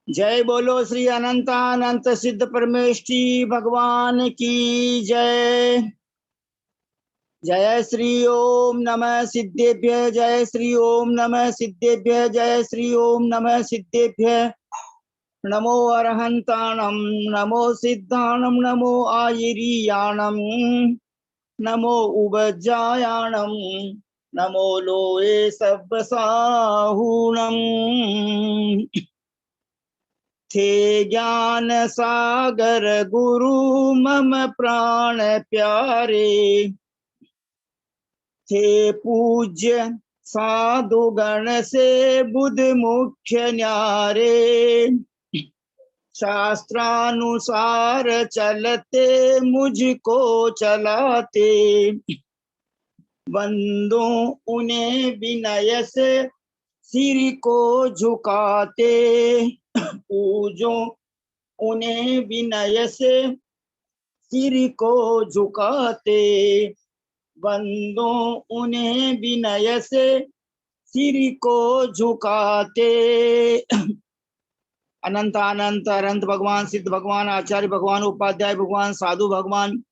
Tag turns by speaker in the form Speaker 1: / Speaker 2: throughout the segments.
Speaker 1: जय बोलो श्री अनंतानंत सिद्ध परमेष्ठी भगवान की जय। जय श्री ओम नमः सिद्धेभ्य, जय श्री ओम नमः सिद्धेभ्य, जय श्री ओम नमः सिद्धेभ्य। नमो अरहंताणं, नमो सिद्धाणं, नमो आयिरीयाणं, नमो उबज्जायाणं, नमो लोये सब्बसाहूणं। थे ज्ञान सागर गुरु मम प्राण प्यारे, थे पूज्य साधु गण से बुध मुख्य न्यारे। शास्त्रानुसार चलते मुझको चलाते, वंदो उन्हें विनय से सिर को झुकाते। पूजो उन्हें विनय से सिर को झुकाते, वंदो उन्हें विनय से सिर को झुकाते। अनंत अनंत अनंत भगवान, सिद्ध भगवान, आचार्य भगवान, उपाध्याय भगवान, साधु भगवान,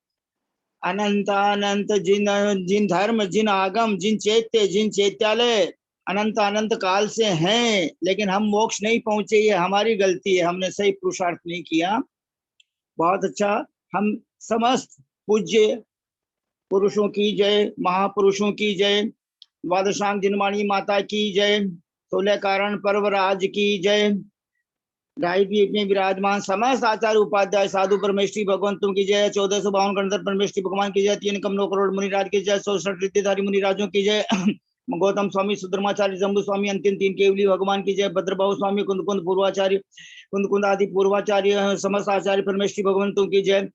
Speaker 1: अनंत अनंत जिन जिन धर्म, जिन आगम, जिन चैत्य, जिन चैत्यालय अनंत अनंत काल से हैं, लेकिन हम मोक्ष नहीं पहुंचे, ये हमारी गलती है, हमने सही पुरुषार्थ नहीं किया। बहुत अच्छा। हम समस्त पूज्य पुरुषों की जय, महापुरुषों की जय, द्वादशांग जिनवाणी माता की जय, 16 कारण पर्वराज की जय, गायत्री में विराजमान समस्त आचार्य उपाध्याय साधु परमेष्ठी भगवंतों की जय, 1452 गणधर परमेष्ठी भगवान की जय, 3 कमलों करोड़ मुनिराज की जय, 64 रिद्धिधारी मुनिराजों की जय, गौतम स्वामी, सुद्रमाचार्य, जम्बू स्वामी, अंतिम 3 केवली भगवान की जय, भद्रभाव स्वामी, कुंद कुंद पूर्वाचार्य, कुंद कुंद आदि पूर्वाचार्य, समस्त आचार्य परमेष्ठी भगवंतों की जय,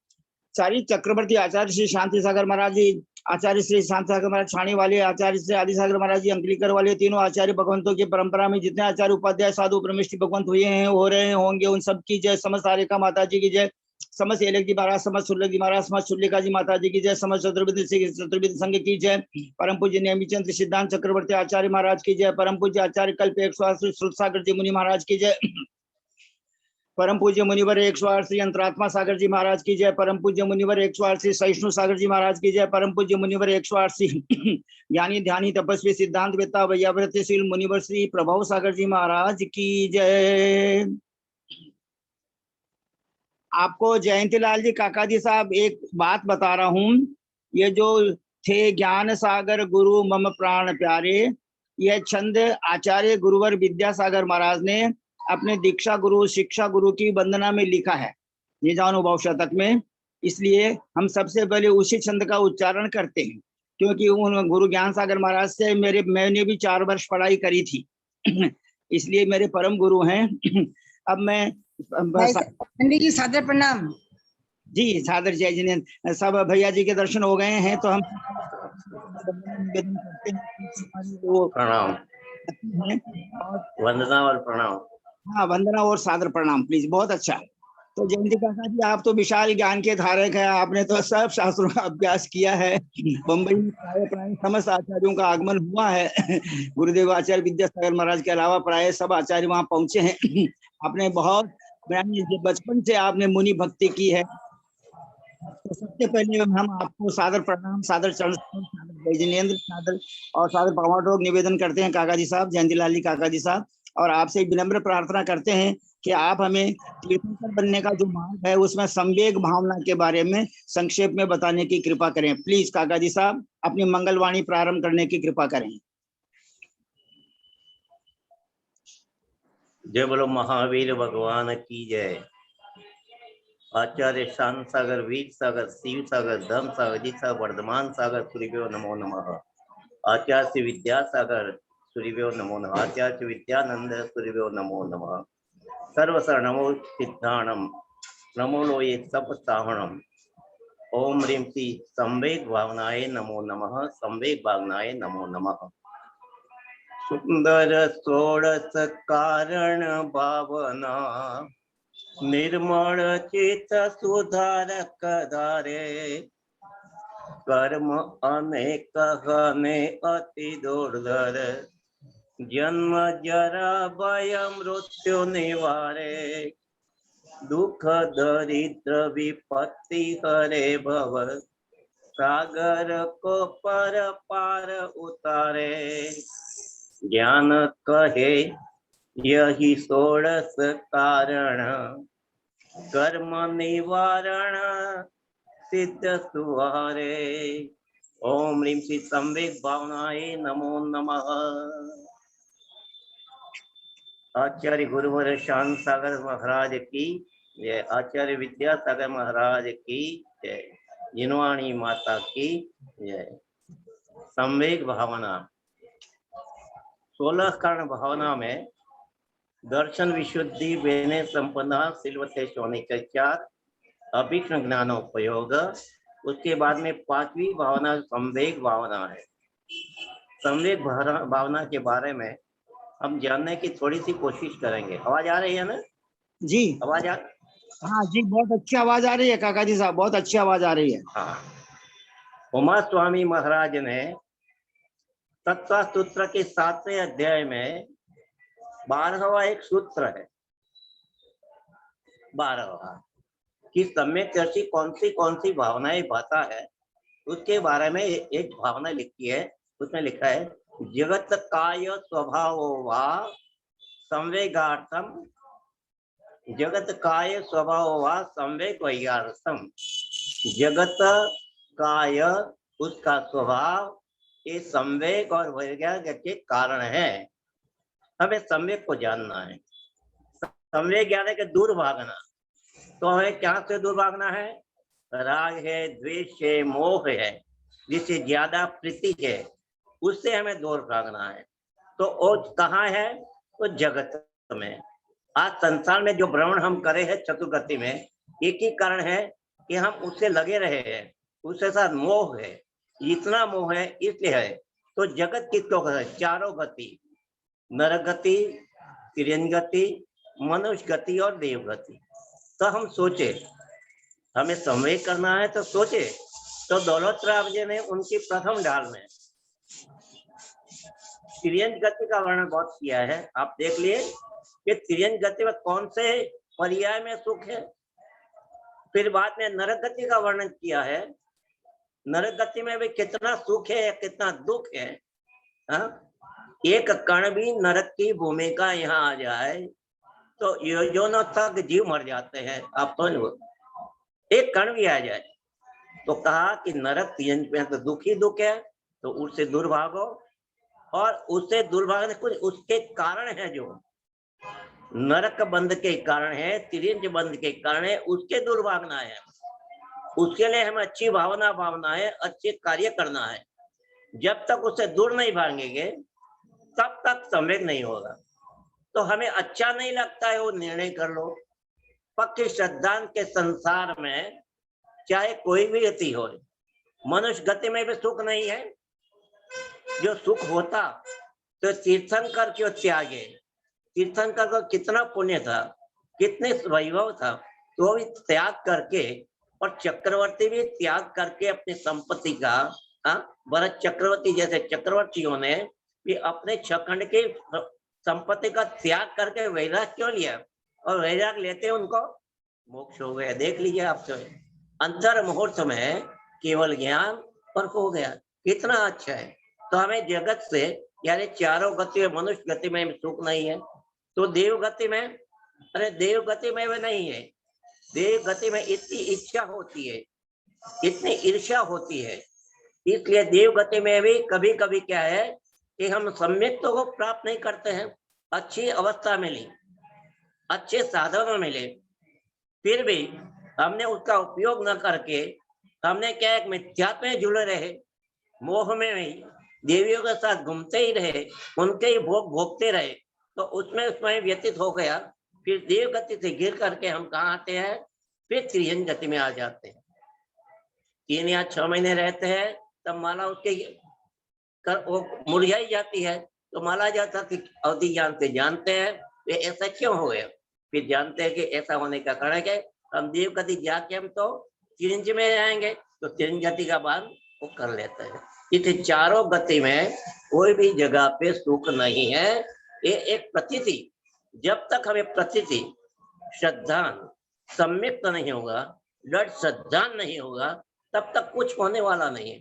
Speaker 1: सारी चक्रवर्ती आचार्य श्री शांति सागर महाराज जी, आचार्य श्री शांति सागर महाराज छाणी वाले, आचार्य श्री आदि सागर महाराज जी अंकलीकर वाले, तीनों आचार्य भगवंतों की परंपरा में जितने आचार्य उपाध्याय साधु परमेष्ठी भगवंत हुए हैं, हो रहे हैं, होंगे, उन सब की जय। समस्त आर्यका माता जी की जय, समस्त एलक जी महाराज, समस्त सुल्लक जी महाराज, समस्त शुल्लिका जी माता जी की जय, समस्त चतुर्विद संघ की जय, परम पूज्य नेमिचंद सिद्धांत चक्रवर्ती आचार्य महाराज की जय, परम पूज्य आचार्य कल्प 108 श्रुत सागर जी मुनि महाराज की जय, परम पूज्य मुनिवर 108 श्री अंतरात्मा सागर जी महाराज की जय, परम पूज्य मुनिवर 108 श्री सहिष्णु सागर जी महाराज की जय, परम पूज्य मुनिवर 108 श्री ज्ञानी ध्यानी तपस्वी सिद्धांत वेत्ता वैयाव्रतशील मुनिवर श्री प्रभव सागर जी महाराज की जय। आपको जयंतीलाल जी काका जी साहब एक बात बता रहा हूं, ये जो थे ज्ञान सागर गुरु मम प्राण प्यारे, यह छंद आचार्य गुरुवर विद्यासागर महाराज ने अपने दीक्षा गुरु शिक्षा गुरु की वंदना में लिखा है, निजानुभव शतक में। इसलिए हम सबसे पहले उसी छंद का उच्चारण करते हैं, क्योंकि उन गुरु ज्ञान सागर महाराज से मैंने भी 4 वर्ष पढ़ाई करी थी इसलिए मेरे परम गुरु हैं। अब मैं
Speaker 2: पंडित जी सादर प्रणाम।
Speaker 1: जी सादर जय जिनेन्द्र। सब भैया जी के दर्शन हो गए हैं, तो हम निवेदन करते हैं वो
Speaker 3: प्रणाम, वंदना और प्रणाम।
Speaker 1: हाँ, वंदना और सादर प्रणाम प्लीज। बहुत अच्छा। तो जयंती काका जी, आप तो विशाल ज्ञान के धारक हैं, आपने तो सब शास्त्रों का अभ्यास किया है। बम्बई में प्राय समस्त आचार्यों का आगमन हुआ है। गुरुदेव आचार्य विद्यासागर महाराज के अलावा प्राय सब आचार्य वहां पहुंचे हैं। आपने बहुत बचपन से आपने मुनि भक्ति की है। तो सबसे पहले हम आपको सादर प्रणाम, सादर चरण, सादर जिनेन्द्र, सादर और सादर पावाटोक निवेदन करते हैं काका जी साहब, जयंतीलाल जी काका जी साहब, और आपसे विनम्र प्रार्थना करते हैं कि आप हमें तीर्थंकर बनने का जो मार्ग है उसमें संवेग भावना के बारे में संक्षेप में बताने की कृपा करें। प्लीज काका जी साहब अपनी मंगलवाणी प्रारंभ करने की कृपा करें।
Speaker 3: जय बोलो महावीर भगवान की जय। आचार्य शांत सागर, वीर सागर, शिव सागर, धम सागर, अजित सागर, वर्धमान सागर, सूर्यदेव नमो नमः। आचार्य विद्यासागर, सूर्यदेव नमो नमः। आचार्य विद्यानंद, सूर्यदेव नमो नमः। सर्वशरणमो सिद्धाणम, नमो लोये सपसाहणम। ओम ह्रीं श्री संवेग भावनाय नमो नमः। संवेग भावनाय नमो नमः। सुंदर षोडश कारण भावना, निर्मल चित सुधारक धारे। कर्म अनेक हने अति दुर्धर, जन्म जरा भय मृत्यु निवारे, दुख दरिद्र विपत्ति हरे भव, सागर को पर पार उतारे। ज्ञान कहे यही षोडश कारण, कर्म निवारण सिद्ध सुहारे। ओम ह्रीं श्री संवेद भावनाए नमो नमः। आचार्य गुरुवर शांत सागर महाराज की जय, आचार्य विद्यासागर महाराज की जय, जिनवाणी माता की जय। संवेग भावना 16 कारण भावना में दर्शन विशुद्धि बेने संपन्ना सिलवते शोनिचार अभीक्षण ज्ञानोपयोग। उसके बाद में 5वीं भावना संवेग भावना है। संवेग भावना के बारे में हम जानने की थोड़ी सी कोशिश करेंगे। आवाज आ रही है ना
Speaker 1: जी?
Speaker 3: आवाज आ
Speaker 1: हाँ जी, बहुत अच्छी आवाज आ रही है काका जी साहब, बहुत अच्छी आवाज आ रही है।
Speaker 3: हाँ। उमा स्वामी महाराज ने तत्व सूत्र के 7वें अध्याय में 12वां एक सूत्र है, 12वां कि सम्यक दर्शी कौन सी भावनाएं भाता है, उसके बारे में एक भावना लिखी है। उसमें लिखा है जगत काय स्वभाव वा संवेगार्थम, जगत काय स्वभाव वा संवेग वैयार्थम। जगत काय उसका स्वभाव, ये संवेग और वैराग के कारण है। हमें संवेग को जानना है। संवेग यानी कि दूर भागना। तो हमें क्या से दूर भागना है? राग है, द्वेष है, मोह है, जिससे ज्यादा प्रीति है, उससे हमें दूर भागना है। तो वो कहाँ है? तो जगत में। आज संसार में जो भ्रमण हम करे हैं चतुर्गति में, एक ही कारण है कि हम उससे लगे रहे हैं, उसके साथ मोह है। इतना मोह है इसलिए है। तो जगत किसको कहते हैं? चारों गति, नरक गति, तिर्यन गति, मनुष्य गति और देव गति। तो हम सोचे हमें संवेग करना है तो सोचे, तो दौलतराव जी ने उनकी प्रथम डाल में तिर्यन गति का वर्णन बहुत किया है। आप देख लिए कि तिर्यन गति में कौन से पर्याय में सुख है। फिर बाद में नरक गति का वर्णन किया है। नरक गति में भी कितना सुख है, कितना दुख है। हा? एक कण भी नरक की भूमिका यहाँ आ जाए तो योजनों तक जीव मर जाते हैं। आप समझ लो, एक कण भी आ जाए तो कहा कि नरक तीन में तो दुख ही दुख है, तो उससे दूर भागो। और उससे दूर भागने कुछ उसके कारण है, जो नरक बंध के कारण है, तिरंज बंध के कारण है, उसके दूर भागना है। उसके लिए हमें अच्छी भावना है, अच्छे कार्य करना है। जब तक उससे दूर नहीं भागेंगे तब तक संवेग नहीं होगा। तो हमें अच्छा नहीं लगता है वो निर्णय कर लो। पक्की श्रद्धांत के संसार में चाहे कोई भी गति हो, मनुष्य गति में भी सुख नहीं है। जो सुख होता तो तीर्थंकर क्यों त्यागे? तीर्थंकर को कितना पुण्य था, कितने वैभव था, तो भी त्याग करके, और चक्रवर्ती भी त्याग करके अपनी संपत्ति का, भरत चक्रवर्ती जैसे चक्रवर्तियों ने भी अपने छखंड की संपत्ति का त्याग करके वैराग क्यों लिया? और वैराग लेते उनको मोक्ष हो गया। देख लीजिए आप तो, अंतर मुहूर्त में केवल ज्ञान पर हो गया। कितना अच्छा है। तो हमें जगत से, यानी चारों गति में, मनुष्य गति में सुख नहीं है, तो देव गति में, अरे देव गति में भी नहीं है। देव गति में इतनी इच्छा होती है, इतनी ईर्ष्या होती है, इसलिए देव गति में भी कभी कभी क्या है कि हम सम्यक्तों को प्राप्त नहीं करते हैं। अच्छी अवस्था मिली, अच्छे साधन मिले, फिर भी हमने उसका उपयोग न करके हमने क्या एक मिथ्यात्व में जुड़े रहे, मोह में ही देवियों के साथ घूमते ही रहे, उनके ही भोग भोगते रहे, तो उसमें व्यतीत हो गया। फिर देव गति से गिर करके हम कहाँ आते हैं? फिर त्रियन गति में आ जाते हैं। 3 या 6 महीने रहते हैं, तब माला उसके वो मुरझाई जाती है। तो माला जाता कि अवधि जानते हैं ये ऐसा क्यों हो गया। फिर जानते हैं कि ऐसा होने का कारण है हम देव गति जाके हम तो तिरंज में जाएंगे, तो तिरंज गति का बाद वो कर लेता है। इस चारों गति में कोई भी जगह पे सुख नहीं है। ये एक प्रतीति, जब तक हमें प्रतीति श्रद्धान सम्यक्त नहीं होगा, दृढ़ श्रद्धान नहीं होगा, तब तक कुछ होने वाला नहीं है।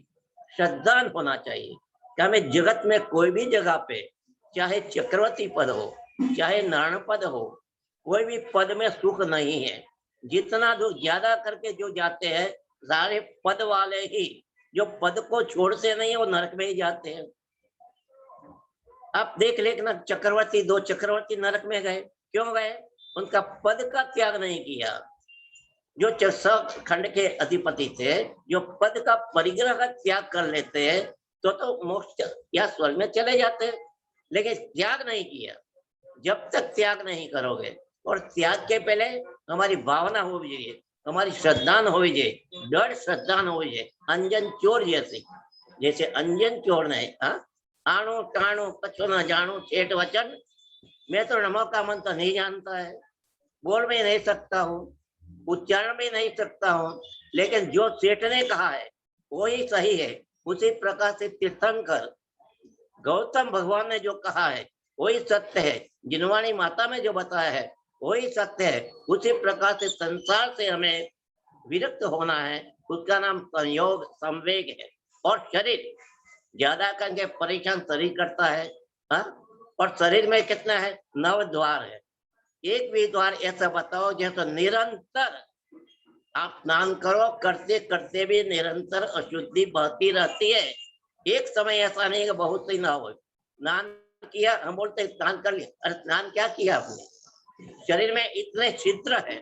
Speaker 3: श्रद्धान होना चाहिए कि हमें जगत में कोई भी जगह पे, चाहे चक्रवर्ती पद हो, चाहे नारायण पद हो, कोई भी पद में सुख नहीं है। जितना जो ज्यादा करके जो जाते हैं सारे पद वाले ही, जो पद को छोड़ते नहीं है वो नरक में ही जाते हैं। आप देख लेना, चक्रवर्ती, 2 चक्रवर्ती नरक में गए, क्यों गए? उनका पद का त्याग नहीं किया। जो खंड के अधिपति थे, जो पद का परिग्रह का त्याग कर लेते हैं तो मोक्ष या स्वर्ग में चले जाते हैं, लेकिन त्याग नहीं किया। जब तक त्याग नहीं करोगे, और त्याग के पहले हमारी भावना होनी चाहिए, हमारी श्रद्धान होनी चाहिए, दृढ़ श्रद्धान होनी चाहिए। अंजन चोर जैसे अंजन चोर ने आणु टाणु कछु न जानू ठेठ वचन, मैं तो नमो का मंत्र नहीं जानता है, बोल भी नहीं सकता हूँ, उच्चारण भी नहीं सकता हूँ, लेकिन जो सेठ ने कहा है वही सही है। उसी प्रकार से तीर्थंकर गौतम भगवान ने जो कहा है वही सत्य है, जिनवाणी माता में जो बताया है वही सत्य है। उसी प्रकार से संसार से हमें विरक्त होना है, उसका नाम संयोग संवेग है। और शरीर ज्यादा करके परेशान शरीर करता है, और शरीर में कितना है? 9 द्वार है। एक भी द्वार ऐसा बताओ जैसे निरंतर आप स्नान करो, करते करते भी निरंतर अशुद्धि बहती रहती है। एक समय ऐसा नहीं कि बहुत ही ना हो। स्नान किया, हम बोलते स्नान कर लिया, अरे स्नान क्या किया आपने? शरीर में इतने छिद्र है,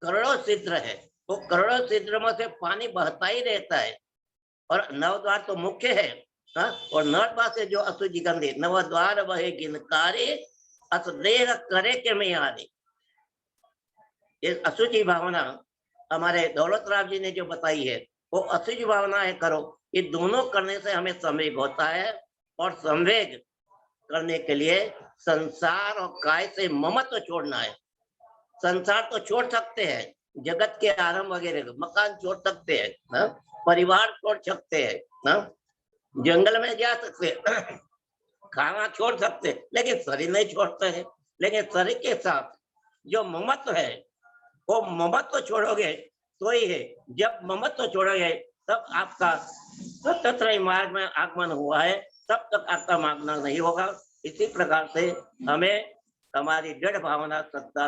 Speaker 3: करोड़ों छिद्र है, वो करोड़ों छिद्र में से पानी बहता ही रहता है। और 9 द्वार तो मुख्य है, और 9 द्वार से जो अशुद्धि गंदे 9 द्वार वहे गिनकारे, असदेह करे के में आदि। ये अशुद्धि भावना हमारे दौलत राम जी ने जो बताई है, वो अशुद्धि भावनाएं करो। ये दोनों करने से हमें संवेग होता है, और संवेग करने के लिए संसार और काय से ममत्व छोड़ना है। संसार तो छोड़ सकते हैं, जगत के आरंभ वगैरह, मकान छोड़ सकते हैं, परिवार छोड़ सकते हैं, जंगल में जा सकते हैं, खाना छोड़ सकते हैं, लेकिन शरीर नहीं छोड़ते हैं। लेकिन शरीर के साथ जो ममत्व है, वो ममत्व छोड़ोगे तो ही है। जब ममत्व छोड़ोगे तब आपका स्वतंत्र मार्ग में आगमन हुआ है, तब तक आपका मार्ग नहीं होगा। इसी प्रकार से हमें हमारी दृढ़ भावना सत्ता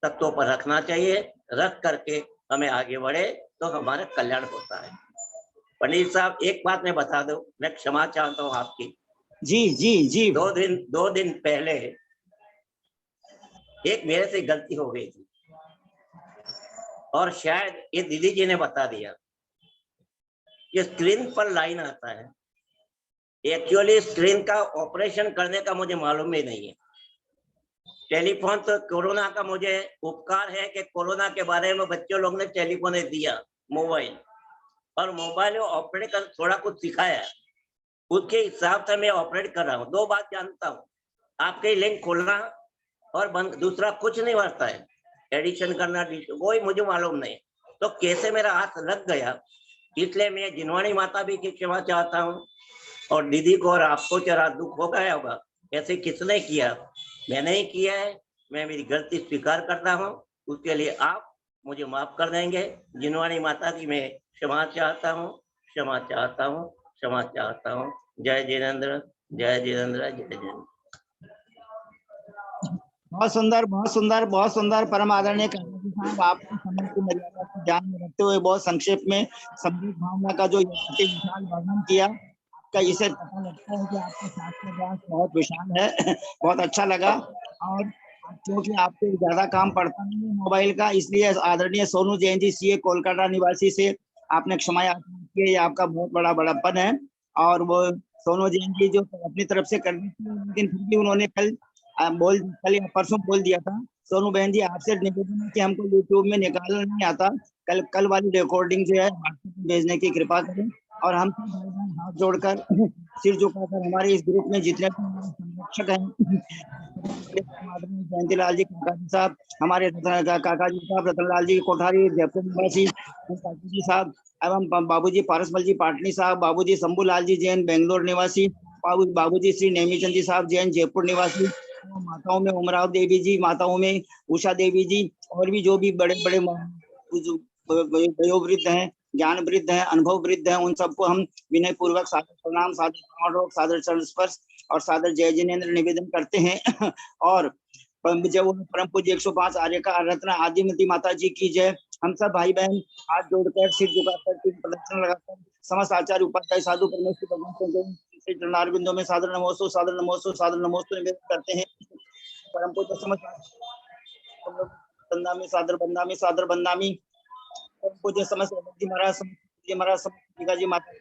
Speaker 3: तत्वों पर रखना चाहिए। रख करके हमें आगे बढ़े तो हमारा कल्याण होता है। पंडित साहब, एक बात मैं बता दूं, मैं क्षमा चाहता हूँ आपकी।
Speaker 1: जी जी जी।
Speaker 3: 2 दिन पहले एक मेरे से गलती हो गई थी, और शायद ये दीदी जी ने बता दिया। ये स्क्रीन पर लाइन आता है, एक्चुअली स्क्रीन का ऑपरेशन करने का मुझे मालूम ही नहीं है। टेलीफोन तो कोरोना का मुझे उपकार है कि कोरोना के बारे में बच्चों लोग ने टेलीफोन दिया, मोबाइल, और मोबाइल ऑपरेट कर थोड़ा कुछ सिखाया, उसके हिसाब से मैं ऑपरेट कर रहा हूँ। 2 बात जानता हूँ, आपके लिंक खोलना और बंद, दूसरा कुछ नहीं बचता है। एडिशन करना कोई मुझे मालूम नहीं, तो कैसे मेरा हाथ लग गया। इसलिए मैं जिनवाणी माता भी की क्षमा चाहता हूँ, और दीदी को और आपको जरा दुख हो गया होगा। ऐसे किसने किया? मैंने ही किया है, मैं मेरी गलती स्वीकार करता हूँ, उसके लिए आप मुझे माफ कर देंगे। जिनवाणी माता की मैं क्षमा चाहता हूँ, क्षमा चाहता हूँ, क्षमा चाहता हूँ। जय जिनेंद्र, जय जिनेंद्र, जय जिनेंद्र।
Speaker 1: बहुत सुंदर, बहुत सुंदर, बहुत सुंदर। परम आदरणीय साहब, आपने समय की मर्यादा को ध्यान में रखते हुए बहुत संक्षेप में संवेग भावना का जो विशाल वर्णन किया, आपका इसे पता लगता है कि आपका शास्त्र ज्ञान बहुत विशाल है। बहुत अच्छा लगा। और क्योंकि आपको ज्यादा काम पड़ता नहीं है मोबाइल का, इसलिए आदरणीय सोनू जैन जी सीए कोलकाता निवासी से आपने क्षमा याचना की है, ये आपका बहुत बड़ा बड़प्पन है। और वो सोनू जैन जी जो अपनी तरफ से करनी थी, लेकिन फिर भी उन्होंने कल या परसों बोल दिया था। सोनू बहन जी, आपसे निवेदन है कि हमको यूट्यूब में निकालना नहीं आता, कल वाली रिकॉर्डिंग जो है व्हाट्सएप में भेजने की कृपा करें। और हम हाथ जोड़कर सिर झुकाकर हमारे इस ग्रुप में जितने संरक्षक हैं, जयंतीलाल जी काका जी साहब, हमारे काका जी साहब, रतनलाल जी कोठारी, जयपुर निवासी काका जी साहब, एवं बाबूजी पारसमल जी पाटनी साहब, बाबूजी शंभूलाल जी जैन बेंगलोर निवासी, बाबूजी श्री नेमीचंद जी साहब जैन जयपुर निवासी, माताओं में उमराव देवी जी, माताओं में उषा देवी जी, और भी जो भी बड़े बड़े वयोवृद्ध हैं, ज्ञान वृद्ध हैं, अनुभव वृद्ध हैं, उन सबको हम विनय पूर्वक सादर प्रणाम, सादर समारोह, सादर चरण स्पर्श और सादर जय जिनेन्द्र निवेदन करते हैं। और जब परम पूज्य 105 आर्य का रत्न आदिमती माता जी की जय। हम सब भाई बहन हाथ जोड़कर, सिर झुकाकर, प्रदक्षिण लगाकर समस्त आचार्य उपाध्याय साधु परमेश्वर भगवान के चरणारविंदों में सादर नमोस्तु, सादर नमोस्तु, सादर नमोस्तु निवेदन करते हैं। परम पूज्य समस्त बंदामी, सादर बंदामी, सादर बंदामी। परम पूज्य समस्त जी महाराज, जी महाराज, समस्त जी माता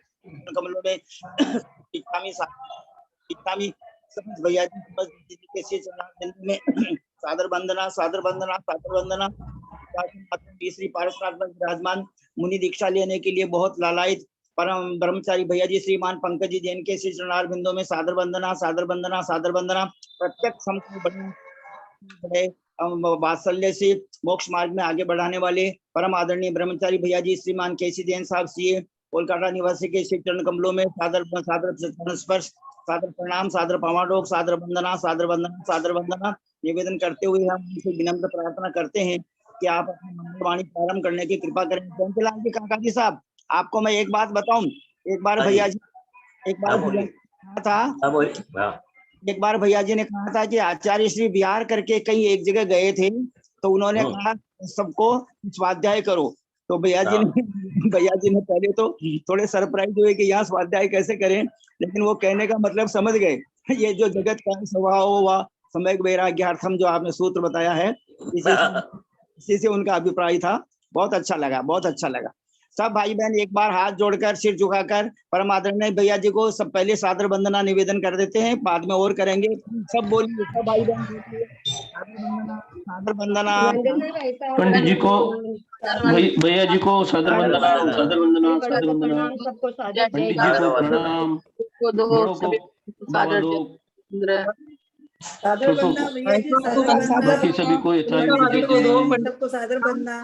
Speaker 1: कमलों में इच्छामी समस्त भैया जी, समस्त दीदी के श्री चरणारविंदों में सादर वंदना, सादर वंदना, सादर वंदना। श्री पारसनाथ में विराजमान मुनि दीक्षा लेने के लिए बहुत लालायित परम ब्रह्मचारी भैया जी श्रीमान पंकज जी जैन के श्री चरणारविंदों में सादर वंदना, सादर वंदना, सादर वंदना। प्रत्यक्ष हमको बड़े वात्सल्य से मोक्ष मार्ग में आगे बढ़ाने वाले परम आदरणीय ब्रह्मचारी भैया जी श्रीमान केसी जैन साहब सीए कोलकाता निवासी के श्री चरण कमलों में सादर सादर चरण स्पर्श, सादर प्रणाम, सादर पावाडोक, सादर वंदना, सादर वंदना, सादर वंदना निवेदन करते हुए हम उनसे विनम्र प्रार्थना करते हैं कि आप अपनी मंगलवाणी प्रारंभ करने की कृपा करें। जयंतलाल जी काका जी साहब, आपको मैं एक बात बताऊं, एक बार भैया जी कहा था, एक बार भैया जी ने कहा था कि आचार्य श्री बिहार करके कहीं एक जगह गए थे, तो उन्होंने कहा सबको स्वाध्याय करो। तो भैया जी ने पहले तो थोड़े सरप्राइज हुए कि यहाँ स्वाध्याय कैसे करें, लेकिन वो कहने का मतलब समझ गए। ये जो जगत का स्वभाव हुआ सम्यक वैराग्यार्थम जो आपने सूत्र बताया है, इसी से उनका अभिप्राय था। बहुत अच्छा लगा, बहुत अच्छा लगा। सब भाई बहन एक बार हाथ जोड़कर, सिर झुकाकर परम आदरणीय भैया जी को सब पहले सादर वंदना निवेदन कर देते हैं, बाद में और करेंगे। सब बोलिए, सब भाई बहन बोलिए सादर वंदना, सादर वंदना।
Speaker 4: पंडित जी को, भैया जी को सादर वंदना, सादर वंदना, सादर वंदना।
Speaker 2: सबको सादर
Speaker 4: पंडित जी को प्रणाम, बड़ों को बाबा दो,
Speaker 2: सादर बंदा भैया जी, सादर बंदा,
Speaker 4: बाकी सभी को यथायोग्य जय जिनेन्द्र।
Speaker 2: सबको सादर बंदा,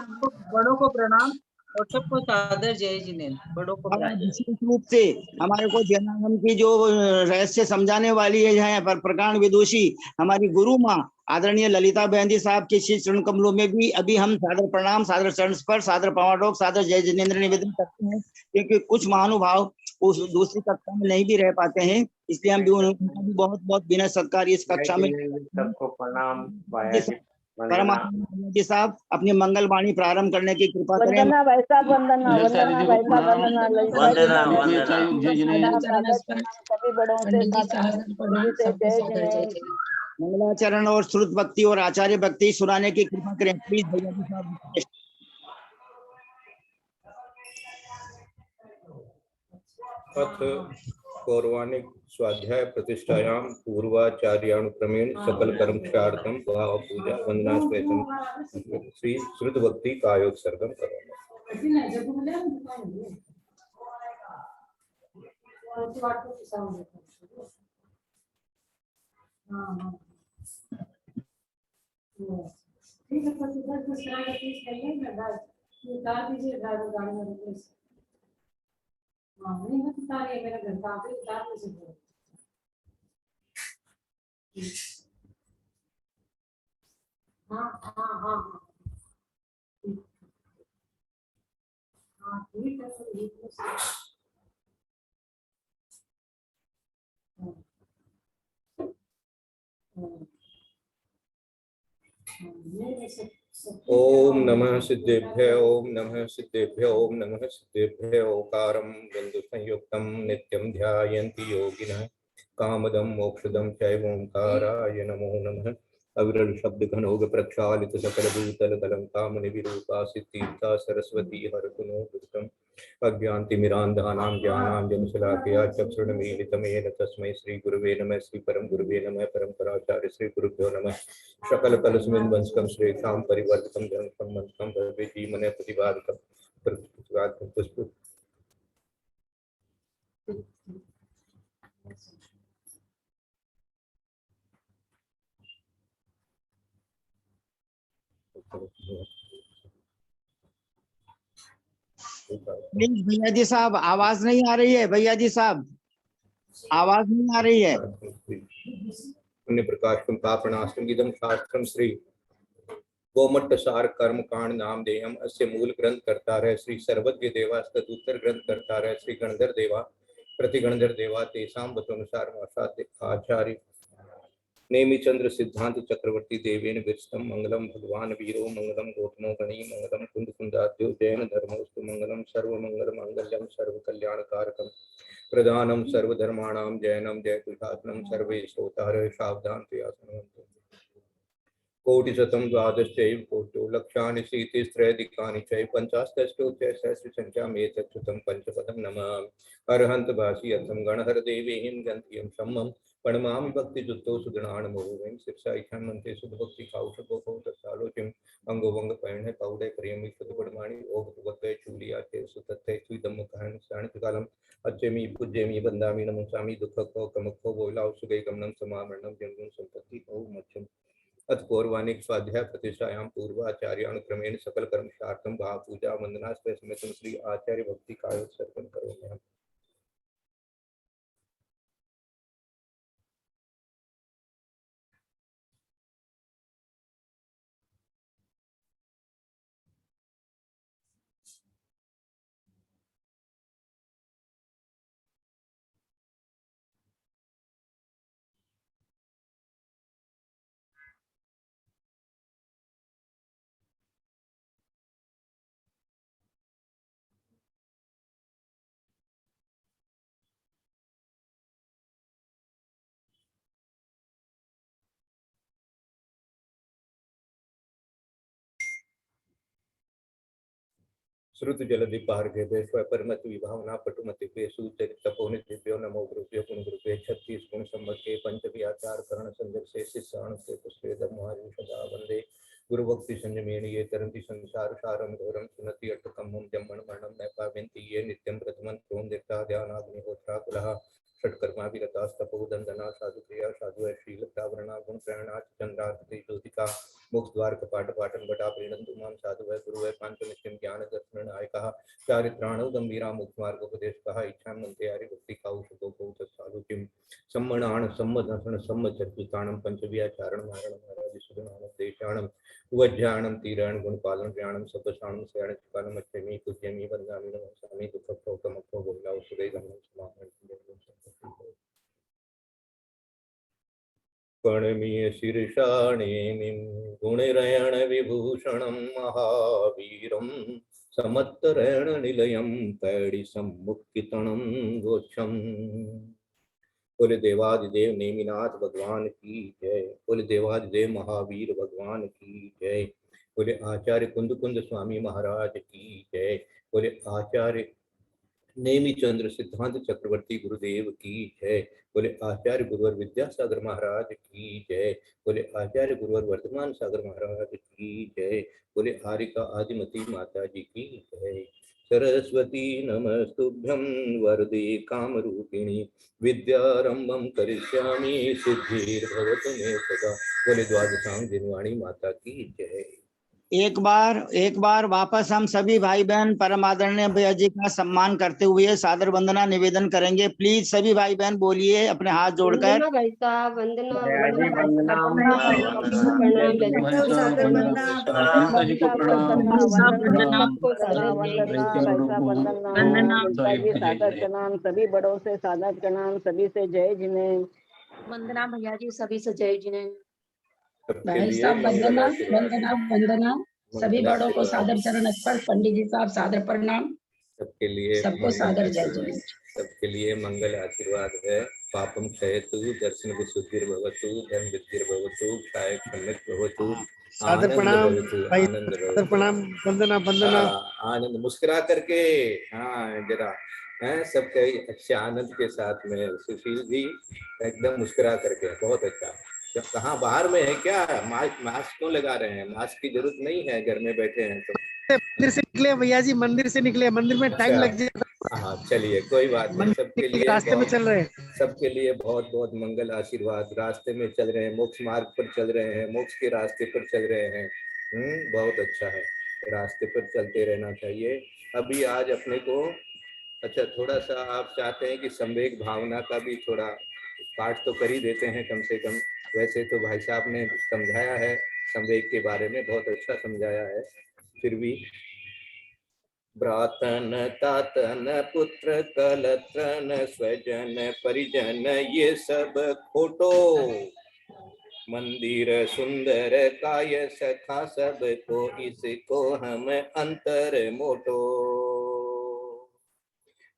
Speaker 2: बड़ों को प्रणाम और सबको सादर जय जिनेन्द्र। बड़ों को
Speaker 1: विशेष रूप से हमारे को जनागम की जो रहस्य समझाने वाली है पर प्रकांड विदुषी हमारी गुरु माँ आदरणीय ललिता बहन साहब के श्री चरण कमलों में भी अभी हम सादर प्रणाम, सादर चरण स्पर्श, सादर पावाडोक, सादर जय जिनेन्द्र निवेदन करते हैं, क्योंकि कुछ महानुभाव उस दूसरी कक्षा में नहीं भी रह पाते हैं, इसलिए हम भी उनका भी बहुत बहुत विनय सत्कार इस कक्षा में।
Speaker 3: सबको प्रणाम।
Speaker 1: परमात्मा जी साहब अपनी मंगल वाणी प्रारंभ करने की कृपा करें।
Speaker 5: वंदना वैसा वंदना,
Speaker 4: ललिता
Speaker 5: वंदना
Speaker 4: दीदी को
Speaker 5: वैसा
Speaker 4: प्रणाम,
Speaker 5: वंदना, ललिता
Speaker 3: वंदना
Speaker 4: सभी को
Speaker 3: वंदना।
Speaker 4: यथायोग्य जय जिनेन्द्र।
Speaker 5: सभी बड़ों से जय जिनेन्द्र।
Speaker 1: मंगलाचरण और श्रुत भक्ति और आचार्य भक्ति सुनाने की कृपा करें प्लीज भैया जी साहब।
Speaker 6: अथ पौर्वाणिक स्वाध्याय प्रतिष्ठायां पूर्वाचार्यानुक्रमेण सकल कर्मक्षार्थम भाव पूजा वंदना स्वेतम श्री श्रुत भक्ति कायोग सर्गम
Speaker 7: नहीं मत उतारिए, मेरा घर कहाँ पे उतार नहीं सकते। हाँ हाँ हाँ हाँ हाँ ठीक है, तो ठीक है।
Speaker 6: ओम नमः सिद्धेभ्य, ओम नमः सिद्धेभ्य, ओम नमः सिद्धेभ्य। ओकारं बिंदु संयुक्तं नित्यं ध्यायन्ति योगिनः कामदं मोक्षदं चैव ओंकाराय नमो नमः। अविरल शब्द घनोग प्रक्षालित सकल भूतल कलंकामणि विरूपा सिद्धीर्था सरस्वती हरतुनो दुष्टम् अज्ञानतिमिरान्धानां ज्ञानाञ्जनशलाकया चक्षुर्मीलितमेन तस्मै श्री गुरुवे नमः। श्री परम गुरुवे नमः। परम्पराचार्य श्री गुरुभ्यो नमः। सकल कलस्मिन् वंशकं श्रेष्ठां परिवर्तितं धर्म सम्मतं भवे जीवने प्रतिपादकं प्रतिपादकं पुष्प
Speaker 1: प्लीज भैया जी साहब, आवाज नहीं आ रही है। भैया जी साहब, आवाज नहीं आ रही है।
Speaker 6: पुण्य प्रकाशम पापनाशम इदम शास्त्रम श्री गोमट्ट सार कर्म कांड नाम देयम अस्य मूल ग्रंथ करता रहे श्री सर्वज्ञ देवा तदुत्तर ग्रंथ करता रहे श्री गणधर देवा प्रतिगणधर देवा तेसाम वतनुसार आचार्य नेमिचंद्र सिद्धांत चक्रवर्ती देवेन विरस्तम मंगलम भगवान वीरो मंगलम गौतमो गणी मंगलम कुंद कुंदाद्यो जैन धर्मोस्तु मंगलम सर्व मंगल मंगल्यम सर्व कल्याण कारकम प्रधानम सर्वधर्माणाम जैनम जय कुशात्मम सर्वे श्रोतारः सावधान प्रयासनवन्तु कोटिशतं द्वादशैव कोटो लक्षाणि शीतिस्त्रैधिकानि चैव पञ्चाशतष्टोत्तरसहस्रसङ्ख्याम् एतच्छ्रुतं पञ्चपदं नमामि अर्हन्त भाषि अथं गणहर देवीं गन्त्यं सम्मं प्रणमामि भक्तिजुक्तो सुगणानुमोदं शिक्षा इच्छां मन्त्रे सुभक्ति कौशको तत्सालोच्यं अंगोवंग पैण्य कौडे प्रियमि सुतपडमाणि ओग भगवते चूलिया ते सुतते सुदम कहन साणिकालम अच्छेमि पूज्यमि वन्दामि नमस्यामि दुःखको कमको बोलाव सुगै गमनं समामरणं जन्म संपत्ति ओम मच्छम अथ पौर्वाणिक स्वाध्याय प्रतिष्ठायां पूर्वाचार्यानुक्रमेण सकल कर्मशार्थम भाव पूजा वंदनास्ते समेत श्री आचार्य भक्ति कायोत्सर्पण करोमि। श्रुत जलधि पार्गे परमत विभावना पटुमति पे सूचरित तपोनि दिव्यो नमो गुरुभ्यो पुन गुरुभ्यो 36 गुण संवत्सरे पंचमी आचार करण संजय से शिष्याण से पुष्पे धर्महारि सदा वंदे गुरु भक्ति संयमेन ये तरंति संसार सारम घोरम सुनति अटकम मम जम्मन मरणम न पावन्ति ये नित्यं प्रथमं त्वं देवता ध्यानाग्निहोत्रा कुलः षट्कर्मा विरतास्तपो दंदना साधु क्रिया साधु शील प्रावरणा गुण प्रणाच चंद्रार्थ ज्योतिका मोक्ष द्वार कपाट पाटन बटा प्रीणंतु माम साधु वै गुरु वै पांच नित्यम ज्ञान दर्शन नायकः चारित्राणो गंभीरा मुक्त मार्ग उपदेश कहा इच्छा मंते हरि भक्ति काउशको को तत्सालुकिम सम्मणान सम्मदर्शन सम्मचर्चिताणम पंचव्याचारण मारण महाराज सुगुणान देशाणम उवज्ञानम तीरण गुण पालन ज्ञानम सपशाणम शरण चिकानम अच्छेमि पूज्यमि वंदामि नमस्यामि दुःखो कमको बोला सुगै गमनं समापन प्रणमीय शीर्षाणेमिं गुणरयण विभूषणं महावीरं समत्तरेण निलयं पैडी सम्मुखितनं गोक्षम। बोले देवादिदेव नेमिनाथ भगवान की जय। बोले देवादिदेव महावीर भगवान की जय। बोले आचार्य कुंद कुंद स्वामी महाराज की जय। बोले आचार्य नेमिचंद्र सिद्धांत चक्रवर्ती गुरुदेव की जय। बोले आचार्य गुरुवर विद्यासागर महाराज की जय। बोले आचार्य गुरुवर वर्धमान सागर महाराज की जय। बोले हारिका आदिमती माता जी की जय। सरस्वती नमस्तुभ्यं वरदे कामरूपिणी विद्यारंभं करिष्यामि सिद्धिर्भवतु मे सदा। बोले द्वादशांग जिनवाणी माता की जय।
Speaker 1: एक बार वापस हम सभी भाई बहन परम आदरणीय भैया जी का सम्मान करते हुए सादर वंदना निवेदन करेंगे। प्लीज सभी भाई बहन बोलिए अपने हाथ जोड़कर।
Speaker 5: भाई साहब वंदना
Speaker 4: जी को प्रणाम
Speaker 5: सादर प्रणाम सभी बड़ों से सादर प्रणाम सभी से जय जिनेन्द्र।
Speaker 8: वंदना भैया जी सभी से जय जिनेन्द्र।
Speaker 7: भाई साहब वंदना वंदना वंदना सभी बड़ों को सादर चरण स्पर्श। पंडित जी साहब सादर प्रणाम।
Speaker 6: सबके लिए
Speaker 7: सबको सादर जय जिनेन्द्र।
Speaker 6: सबके लिए मंगल आशीर्वाद है। पापम क्षयतु दर्शन विशुद्धिर्भवतु धन वृद्धिर्भवतु काय क्षम्यक भवतु
Speaker 9: सादर प्रणाम भाई,
Speaker 6: आनंद
Speaker 9: सादर प्रणाम वंदना वंदना।
Speaker 6: आनंद मुस्कुरा करके हाँ जरा हैं सबके अच्छे आनंद के साथ में सुशील जी एकदम मुस्कुरा करके बहुत अच्छा। जब कहाँ बाहर में है क्या मास्क क्यों लगा रहे हैं? मास्क की जरूरत नहीं है, घर में बैठे हैं तो।
Speaker 9: मंदिर से निकले भैया जी, मंदिर से निकले, मंदिर में टाइम लग जाएगा।
Speaker 6: हाँ चलिए कोई बात नहीं। सबके लिए
Speaker 9: रास्ते में चल रहे हैं।
Speaker 6: सबके लिए बहुत बहुत मंगल आशीर्वाद। रास्ते में चल रहे हैं, मोक्ष मार्ग पर चल रहे हैं, मोक्ष के रास्ते पर चल रहे हैं। बहुत अच्छा है। रास्ते पर चलते रहना चाहिए। अभी आज अपने को अच्छा थोड़ा सा आप चाहते हैं कि संवेग भावना का भी थोड़ा पाठ तो कर ही देते हैं कम से कम। वैसे तो भाई साहब ने समझाया है संवेग के बारे में, बहुत अच्छा समझाया है, फिर भी भ्रातन तातन पुत्र कलत्रन स्वजन परिजन ये सब खोटो, मंदिर सुंदर काय सखा सब को इसको हम अंतर मोटो,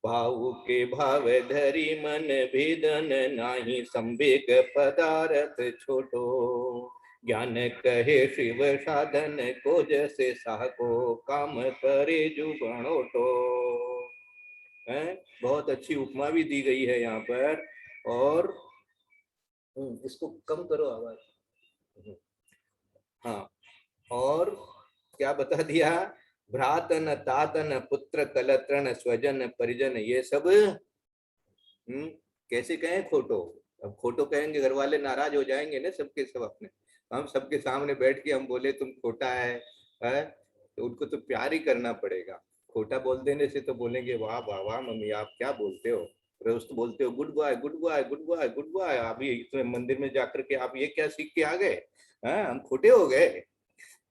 Speaker 6: भाव के भाव धरी मन भेदन नाही संवेग पदार्थ छोटो, ज्ञान कहे शिव साधन को जैसे साको काम करे जुगणोटो। बहुत अच्छी उपमा भी दी गई है यहाँ पर। और इसको कम करो आवाज। हाँ, और क्या बता दिया? भ्रातन तातन पुत्र कलत्रन स्वजन परिजन ये सब कैसे कहें खोटो। अब खोटो कहेंगे घर वाले नाराज हो जाएंगे ना सबके सब अपने। हम सबके सामने बैठ के हम बोले तुम खोटा है तो उनको तो प्यार ही करना पड़ेगा। खोटा बोल देने से तो बोलेंगे वाह वाह वाह मम्मी आप क्या बोलते हो, रोज तो बोलते हो good boy good boy good boy good boy, अभी इतने मंदिर में जाकर के आप ये क्या सीख के आ गए, हम खोटे हो गए।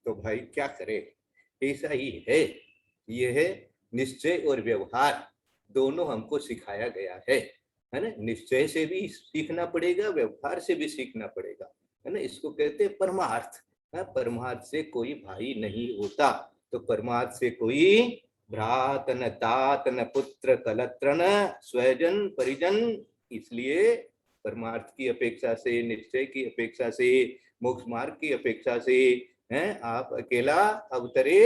Speaker 6: तो भाई क्या करे, ऐसा ही है। ये है निश्चय और व्यवहार दोनों हमको सिखाया गया है ना। निश्चय से भी सीखना पड़ेगा, व्यवहार से भी सीखना पड़ेगा, है ना। इसको कहते हैं परमार्थ। परमार्थ से कोई भाई नहीं होता, तो परमार्थ से कोई भ्रातन तातन पुत्र कलत्रन स्वजन परिजन। इसलिए परमार्थ की अपेक्षा से, निश्चय की अपेक्षा से, मोक्ष मार्ग की अपेक्षा से हैं आप अकेला अवतरे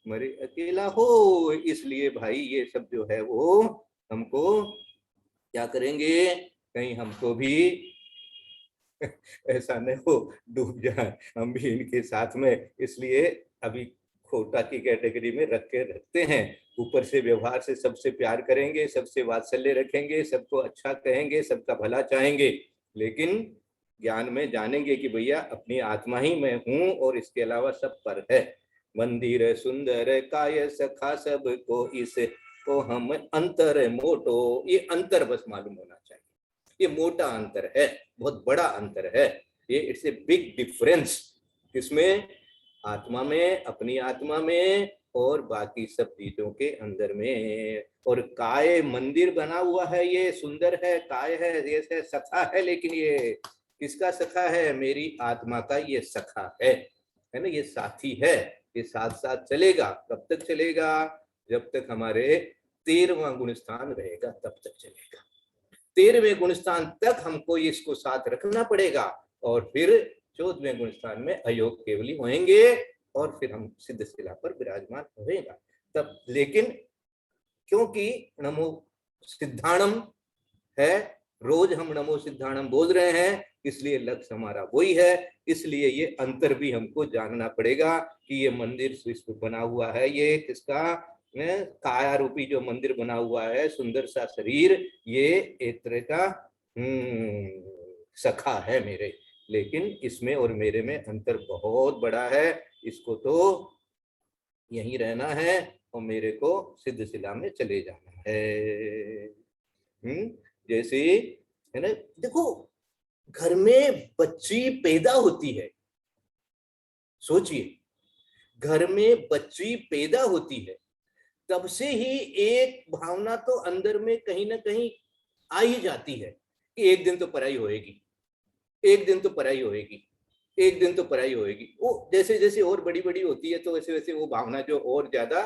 Speaker 6: मरे अकेला हो। इसलिए भाई ये सब जो है वो हमको क्या करेंगे, कहीं हमको भी ऐसा नहीं हो डूब जाए हम भी इनके साथ में। इसलिए अभी खोटा की कैटेगरी में रख के रखते हैं। ऊपर से व्यवहार से सबसे प्यार करेंगे, सबसे वात्सल्य रखेंगे, सबको अच्छा कहेंगे, सबका भला चाहेंगे, लेकिन ज्ञान में जानेंगे कि भैया अपनी आत्मा ही मैं हूं और इसके अलावा सब पर है। मंदिर सुंदर काय सखा सब को इसको हम अंतर मोटो। ये अंतर बस मालूम होना चाहिए, ये मोटा अंतर है, बहुत बड़ा अंतर है ये। इट्स ए बिग डिफरेंस किसमें, आत्मा में, अपनी आत्मा में और बाकी सब चीजों के अंदर में। और काय मंदिर बना हुआ है, ये सुंदर है, काय है, ये सखा है, लेकिन ये किसका सखा है, मेरी आत्मा का ये सखा है ना, ये साथी है, ये साथ साथ चलेगा। कब तक चलेगा, जब तक हमारे 13वां गुणस्थान रहेगा तब तक चलेगा। 13वें गुणस्थान तक हमको इसको साथ रखना पड़ेगा और फिर 14वें गुणस्थान में अयोग केवली होंगे और फिर हम सिद्ध शिला पर विराजमान होएगा तब। लेकिन क्योंकि नमो सिद्धाणम है, रोज हम नमो सिद्धाणम बोल रहे हैं, इसलिए लक्ष्य हमारा वही है। इसलिए ये अंतर भी हमको जानना पड़ेगा कि ये मंदिर बना हुआ है, ये किसका, काया रूपी जो मंदिर बना हुआ है, सुंदर सा शरीर, ये एक तरह का सखा है मेरे, लेकिन इसमें और मेरे में अंतर बहुत बड़ा है। इसको तो यहीं रहना है और मेरे को सिद्ध शिला में चले जाना है। जैसे है ना, देखो घर में बच्ची पैदा होती है, सोचिए घर में बच्ची पैदा होती है, तब से ही एक भावना तो अंदर में कहीं ना कहीं आ ही जाती है कि एक दिन तो पढ़ाई होएगी, एक दिन तो पढ़ाई होएगी, एक दिन तो पढ़ाई होएगी। वो जैसे जैसे और बड़ी बड़ी होती है तो वैसे वैसे वो भावना जो और ज्यादा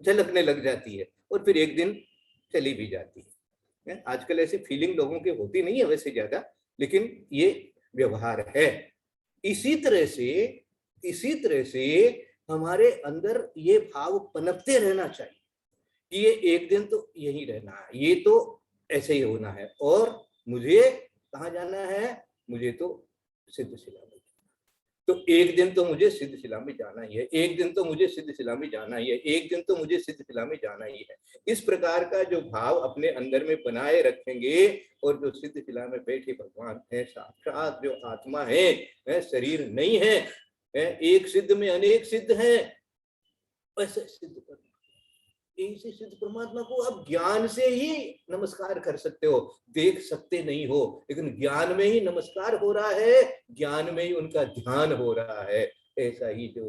Speaker 6: झलकने लग जाती है और फिर एक दिन चली भी जाती है। आजकल ऐसी फीलिंग लोगों के होती नहीं है वैसे ज्यादा, लेकिन ये व्यवहार है। इसी तरह से हमारे अंदर ये भाव पनपते रहना चाहिए कि ये एक दिन तो यही रहना है, ये तो ऐसे ही होना है और मुझे कहाँ जाना है, मुझे तो सिद्ध शिला में। तो एक दिन तो मुझे सिद्ध शिला में जाना ही है, एक दिन तो मुझे सिद्ध शिला में जाना ही है, एक दिन तो मुझे सिद्ध शिला में जाना ही है। इस प्रकार का जो भाव अपने अंदर में बनाए रखेंगे और जो सिद्ध शिला में बैठे भगवान है, साक्षात जो आत्मा है, शरीर नहीं है, एक सिद्ध में अनेक सिद्ध हैं, ऐसे सिद्ध करना। ऐसे सिद्ध परमात्मा को आप ज्ञान से ही नमस्कार कर सकते हो, देख सकते नहीं हो, लेकिन ज्ञान में ही नमस्कार हो रहा है, ज्ञान में ही उनका ध्यान हो रहा है। ऐसा ही जो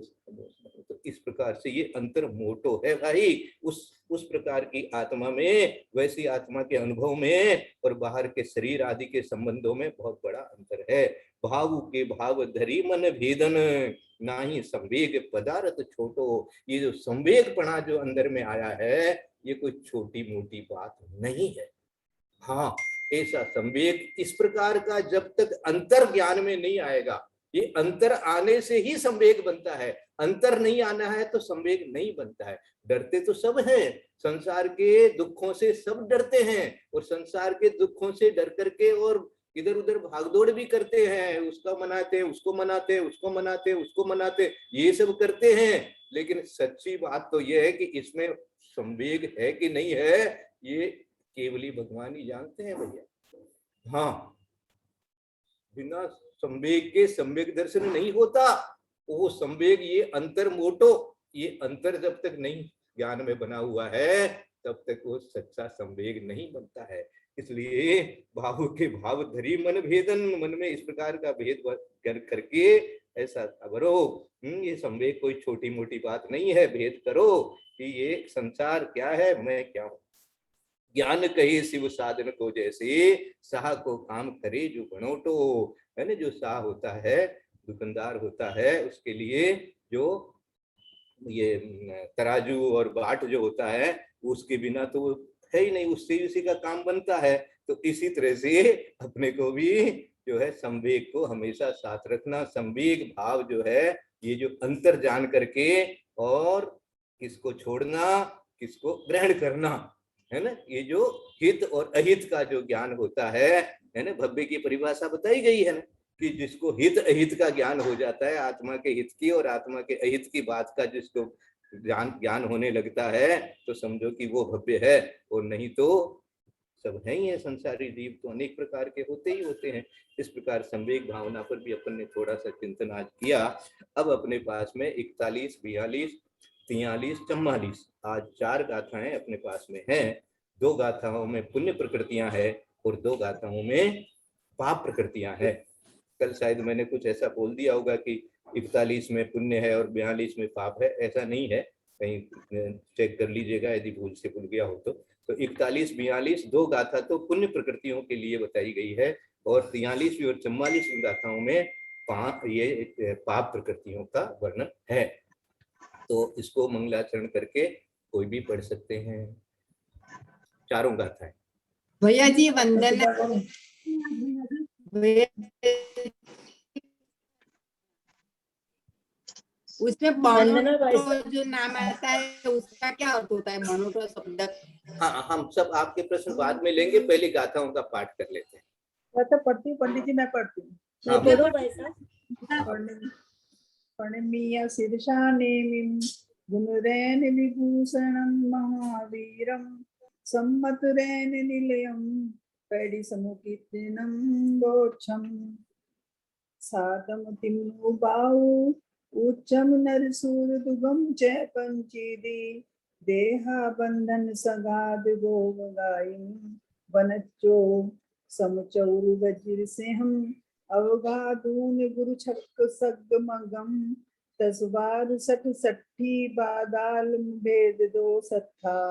Speaker 6: तो इस प्रकार से ये अंतर मोटो है भाई, उस प्रकार की आत्मा में, वैसी आत्मा के अनुभव में और बाहर के शरीर आदि के संबंधों में बहुत बड़ा अंतर है। भाव के भाव धरी मन भेदन, ना ही संवेग पदार्थ छोटो। ये जो संवेगपना जो अंदर में आया है, ये कोई छोटी मोटी बात नहीं है। हाँ, ऐसा संवेग इस प्रकार का जब तक अंतर ज्ञान में नहीं आएगा, ये अंतर आने से ही संवेग बनता है, अंतर नहीं आना है तो संवेग नहीं बनता है। डरते तो सब हैं, संसार के दुखों से सब डरते हैं, और संसार के दुखों से डर करके और इधर उधर भागदौड़ भी करते हैं, उसका मनाते, उसको मनाते, उसको मनाते, उसको मनाते, ये सब करते हैं। लेकिन सच्ची बात तो यह है कि इसमें संवेग है कि नहीं है, ये केवली भगवान ही जानते हैं भैया। हाँ, बिना संवेग के संवेग दर्शन नहीं होता। वो संवेग, ये अंतर मोटो, ये अंतर जब तक नहीं ज्ञान में बना हुआ है, तब तक वो सच्चा संवेग नहीं बनता है। इसलिए भाव के भाव धरी मन भेदन, मन में इस प्रकार का भेद करके ऐसा अवरो, ये संवेग कोई छोटी मोटी बात नहीं है। भेद करो कि ये संसार क्या है, मैं क्या हूँ। ज्ञान कहे शिव साधन को जैसे, साह को काम करे जो बनोटो, है ना। जो साह होता है, दुकानदार होता है, उसके लिए जो ये तराजू और बाट जो होता है, उसके बिना तो है ही नहीं, उससे ही उसी का काम बनता है। तो इसी तरह से अपने को भी जो है संवेग को हमेशा साथ रखना। संवेग भाव जो है, ये जो अंतर जान करके और किसको छोड़ना, किसको ग्रहण करना, है ना। ये जो हित और अहित का जो ज्ञान होता है ना, भव्य की परिभाषा बताई गई है ना, कि जिसको हित अहित का ज्ञान हो जाता है, आत्मा के हित की और आत्मा के अहित की बात का जिसको ज्ञान होने लगता है, तो समझो कि वो भव्य है। और नहीं तो सब है ही है, संसारी जीव तो अनेक प्रकार के होते ही होते हैं। इस प्रकार संवेग भावना पर भी अपन ने थोड़ा सा चिंतन आज किया। अब अपने पास में 41, 42, 43, 44 आज 4 गाथाएं अपने पास में हैं। 2 गाथाओं में पुण्य प्रकृतियां हैं और 2 गाथाओं में पाप प्रकृतियां हैं। कल शायद मैंने कुछ ऐसा बोल दिया होगा कि 41 में पुण्य है और 42 में पाप है, ऐसा नहीं है, कहीं चेक कर लीजिएगा यदि भूल से भूल गया हो तो। 41, 42 2 गाथा तो पुण्य प्रकृतियों के लिए बताई गई है, और 43वीं और 44वीं गाथाओं में पाप प्रकृतियों का वर्णन है। तो इसको मंगलाचरण करके कोई भी पढ़ सकते हैं, चारों गाथाएं।
Speaker 10: भैया जी वंदना। उसमें बनोटो जो नाम आता है उसका क्या अर्थ होता है, बनोटो शब्द?
Speaker 6: हाँ, हम सब आपके प्रश्न बाद में लेंगे, पहले गाथाओं का पाठ कर लेते हैं।
Speaker 2: मैं तो पढ़ती हूँ पंडित जी, मैं पढ़ती हूँ। प्रणम्य शीर्षा नेमिं गुणरेण विभूषणं महावीरं सम्मतुरेण निलयं पैडी समुकीर्तनं गोक्षं साधमतिं बाहु उच्चम नरसूरदुगम च पंचीदि देहा बंधन सगाद गोवगायं वनच्चो समचौरु वज्र से हम अवगाधून गुरु छक सगमगम तस्वार सठ सठी बादाल भेद दो सत्था।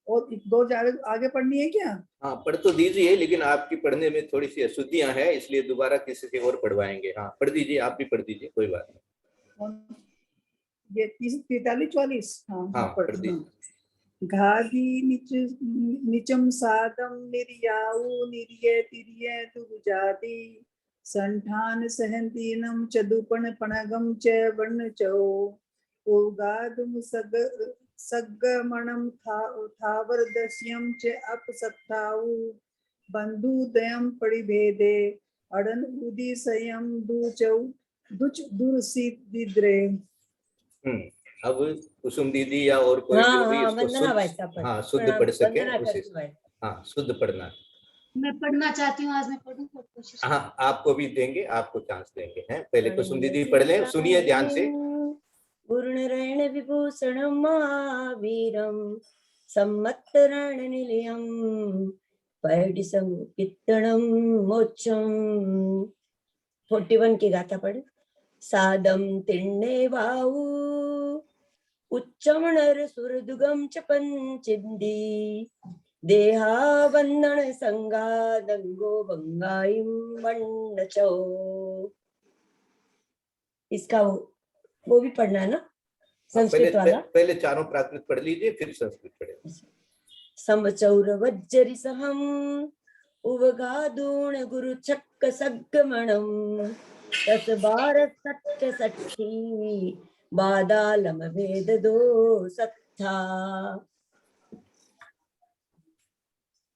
Speaker 2: और 2 आगे पढ़नी है क्या?
Speaker 6: हाँ, पढ़ तो दीजिए, लेकिन आपकी पढ़ने में थोड़ी सी अशुद्धियां हैं, इसलिए दोबारा किसी से और पढ़वाएंगे। हाँ, पढ़ दीजिए, आप भी पढ़ दीजिए, कोई बात नहीं।
Speaker 2: ये 43, 44
Speaker 6: हाँ, पढ़ दीजिए।
Speaker 2: घादी निचम सादम निर्याऊ निर्य तिर्य दुर्जाति संठान सहंतीनम चदुपण पणगम च वर्ण चौ उगादुम सगमणम थावर दस्यम च अपसत्ताऊ बंधुदयम परिभेदे अड़न उदी संयम दुचौ दुच दुरसिद्रे।
Speaker 6: अब कुसुम दीदी या और कोई जो भी इसको शुद्ध पढ़ सके उसे, हाँ, शुद्ध पढ़ना।
Speaker 8: मैं पढ़ना चाहती हूँ, आज मैं पढ़ूँ तो कोशिश।
Speaker 6: हाँ, आपको भी देंगे, आपको चांस देंगे। हैं पहले कुसुम दीदी पढ़ ले, सुनिए ध्यान से।
Speaker 11: गुरुनरेण विभूषणं महावीरं सम्मत्तरण निलयं पैडिसं कीर्तनं मोक्षं। 41 की गाथा पढ़े। सादम तिण्णे वाहु उच्चम नर सुरदुगम च पंचिंदी देहावंदन संगा दंगो बंगाइम वन्नचो। इसका वो भी पढ़ना है ना, संस्कृत वाला।
Speaker 6: पहले चारों प्राकृत पढ़ लीजिए, फिर संस्कृत पढ़े।
Speaker 11: समचौर वज्जरि सहम उवगादूण गुरु छक्क सग्गमणम दस बार सत्य सठी बादालम भेद दो सत्था।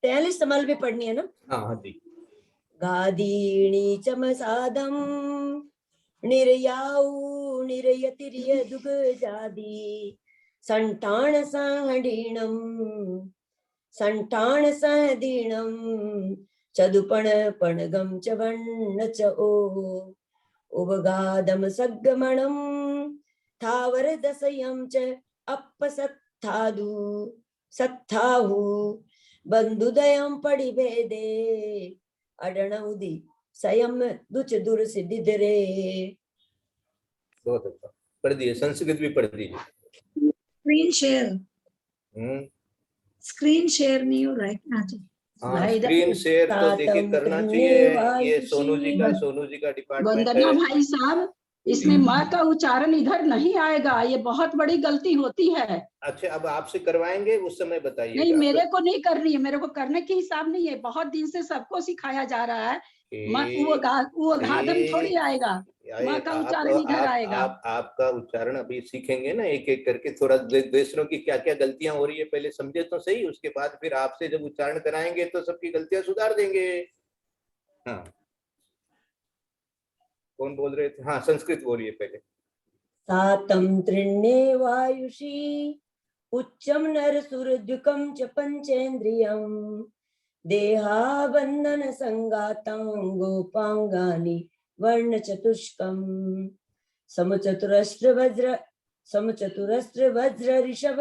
Speaker 11: 43 समल भी पढ़नी है ना।
Speaker 6: हाँ जी।
Speaker 11: गादीणी चमसादम निर्याऊ निर्यतिर्य दुग जादी संटान सहडीणम संटान सहदीणम चदुपण पणगम च वन्न च ओ उवगादम सग्गमणम थावर दसयम च अपसत्थादु सत्थाहु बंधुदयम पडिभेदे अडणउदि संयम दुच दूर सिद्धिधरे।
Speaker 6: बहुत अच्छा पढ़ दिए। संस्कृत भी पढ़ दीजिए।
Speaker 7: स्क्रीन शेयर नहीं हो रहा है क्या?
Speaker 6: हाँ, स्क्रीन शेयर तो देखिए करना चाहिए। ये सोनू जी का डिपार्टमेंट है।
Speaker 7: वंदना भाई साहब, इसमें माँ का उच्चारण इधर नहीं आएगा, ये बहुत बड़ी गलती होती है।
Speaker 6: अच्छा, अब आपसे करवाएंगे, उस समय बताइए।
Speaker 7: नहीं, मेरे को नहीं करनी है, मेरे को करने के हिसाब नहीं है। बहुत दिन से सबको सिखाया जा रहा है। वो घादम थोड़ी आएगा, माँ का उच्चारण इधर आएगा।
Speaker 6: आपका उच्चारण अभी सीखेंगे ना, एक एक करके। थोड़ा दूसरों की क्या क्या गलतियां हो रही है पहले समझे तो सही, उसके बाद फिर आपसे जब उच्चारण कराएंगे तो सबकी गलतियां सुधार देंगे। हाँ, कौन बोल रहे थे? हाँ, संस्कृत बोलिए पहले।
Speaker 11: सातम त्रिण्णे वायुषी उच्चम नर सुरद्युकम च पंचेन्द्रियम देहाबंधन संगातं गोपांगानि वर्ण चतुष्कम समचतुरस्त्र वज्र ऋषभ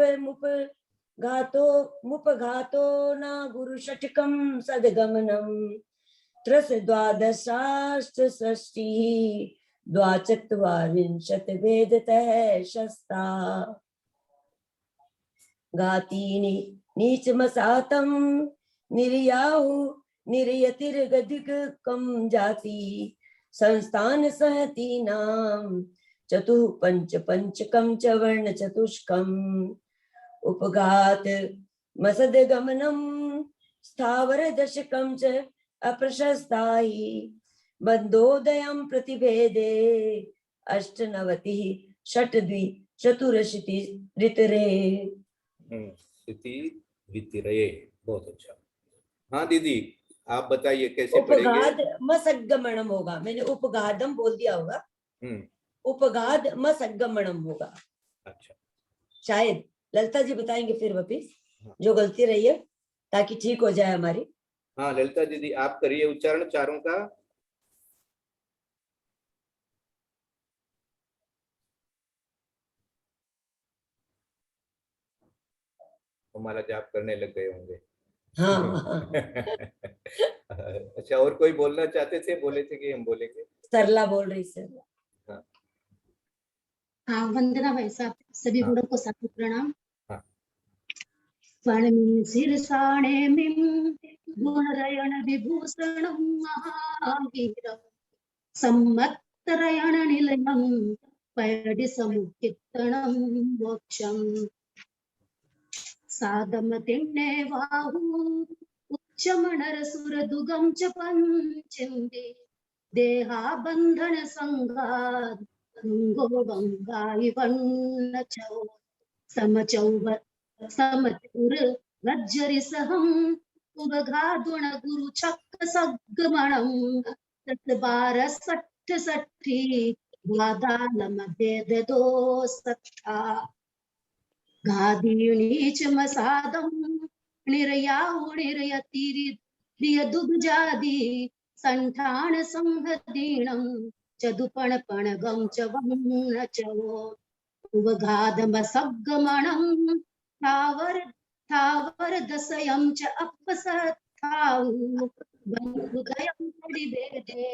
Speaker 11: मुपघातो न गुरु षटकम सदगमनम त्रस द्वादशास्त्र षष्टि द्वाचत्वारिंशत् वेदतः शस्ता घातीनि नीचमसातं निर्याहु निर्यतिर्गधिकं जाति संस्थान सहतीनां चतुः पंचकं च वर्ण चतुष्कम् उपघात मसदगमनं स्थावर दशकं च अप्रशस्ताहि बन्धोदयं प्रतिभेदे अष्टनवतिः षट्द्वि चतुरशीति ऋतरे।
Speaker 6: बहुत अच्छा। हाँ दीदी, आप बताइए कैसे पढ़ेंगे?
Speaker 11: उपगाद मसगमणम होगा। मैंने उपगादम बोल दिया होगा, उपगाद मसगमणम होगा।
Speaker 6: अच्छा,
Speaker 11: शायद ललिता जी बताएंगे फिर वापिस जो गलती रही है, ताकि ठीक हो जाए हमारी।
Speaker 6: हाँ ललिता दीदी, आप करिए उच्चारण चारों का। हमारा जाप करने लग गए होंगे।
Speaker 11: हाँ।
Speaker 6: अच्छा, और कोई बोलना चाहते थे? बोले थे कि हम बोलेंगे।
Speaker 11: सरला बोल रही सर।
Speaker 8: हाँ, वंदना भाई साहब, सभी गुरुओं को सादर प्रणाम।
Speaker 6: हाँ।
Speaker 8: फणमिं शीर्षाणेमिं गुणरयण विभूषणं महावीरं सम्मत्तरयण निलयं पैडिसमुत्कीर्तनं मोक्षम् सादमतिण्णे वाहु उच्चमनरसुरदुगं च पंचिन्दी देहाबन्धन संघात् गो गंगाइवन्न चौ समचौव समचुर वज्जरिसहं उबघादुण गुरु छक्क सग्गमणं तत्बार सट्ठ सट्ठी वादालम भेद दो सत्ता घादीणी चमसादं निर्याऊ निर्यतिरि प्रिय दुग्जादि संठान संहदीणं चदुपण पण गम च वन्न चवो उवघादम सगमणं थावर दसयं च अपसत्थाउ बंधुदयं पडिदेदे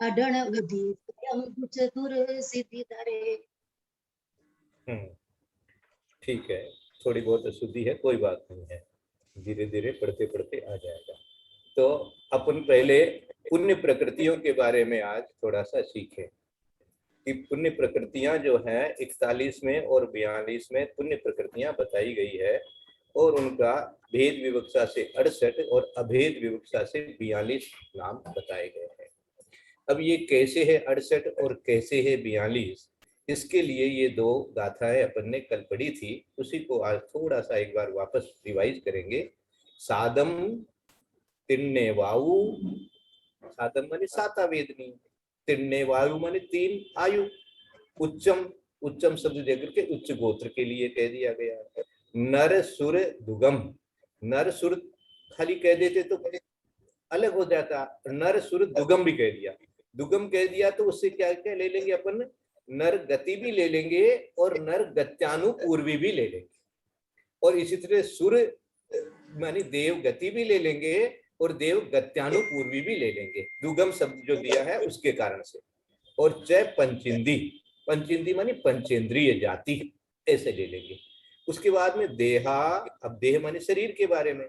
Speaker 8: अडण विधि स्वयं चतुर सिद्धि धरे।
Speaker 6: ठीक है, थोड़ी बहुत अशुद्धि है, कोई बात नहीं है, धीरे धीरे पढ़ते पढ़ते आ जाएगा। तो अपन पहले पुण्य प्रकृतियों के बारे में आज थोड़ा सा सीखें कि पुण्य प्रकृतियां जो है 41 में और 42 में पुण्य प्रकृतियां बताई गई है और उनका भेद विवक्षा से 68 और अभेद विवक्षा से 42 नाम बताए गए हैं। अब ये कैसे है 68 और कैसे है 42, इसके लिए ये दो गाथाएं अपन ने कल पढ़ी थी, उसी को आज थोड़ा सा एक बार वापस रिवाइज करेंगे। सादम तिन्ने वायु, सादम माने साता वेदनी, तिन्ने वायु माने 3 आयु, उच्चम, उच्चम शब्द देकर के उच्च गोत्र के लिए कह दिया गया है। नर सुर दुगम, नर सुर खाली कह देते तो अलग हो जाता, नर सुर दुगम भी कह दिया, दुगम कह दिया तो उससे क्या क्या ले लेंगे अपन, नर गति भी ले लेंगे और नर गत्यानुपूर्वी भी ले लेंगे, और इसी तरह सुर मानी देव गति भी ले लेंगे और देव गत्यानुपूर्वी भी ले लेंगे, दुगम शब्द जो दिया है उसके कारण से। और च पंचिंदी, पंचिंदी मानी पंचेंद्रिय जाति, ऐसे ले लेंगे। उसके बाद में देहा, अब देह माने शरीर के बारे में,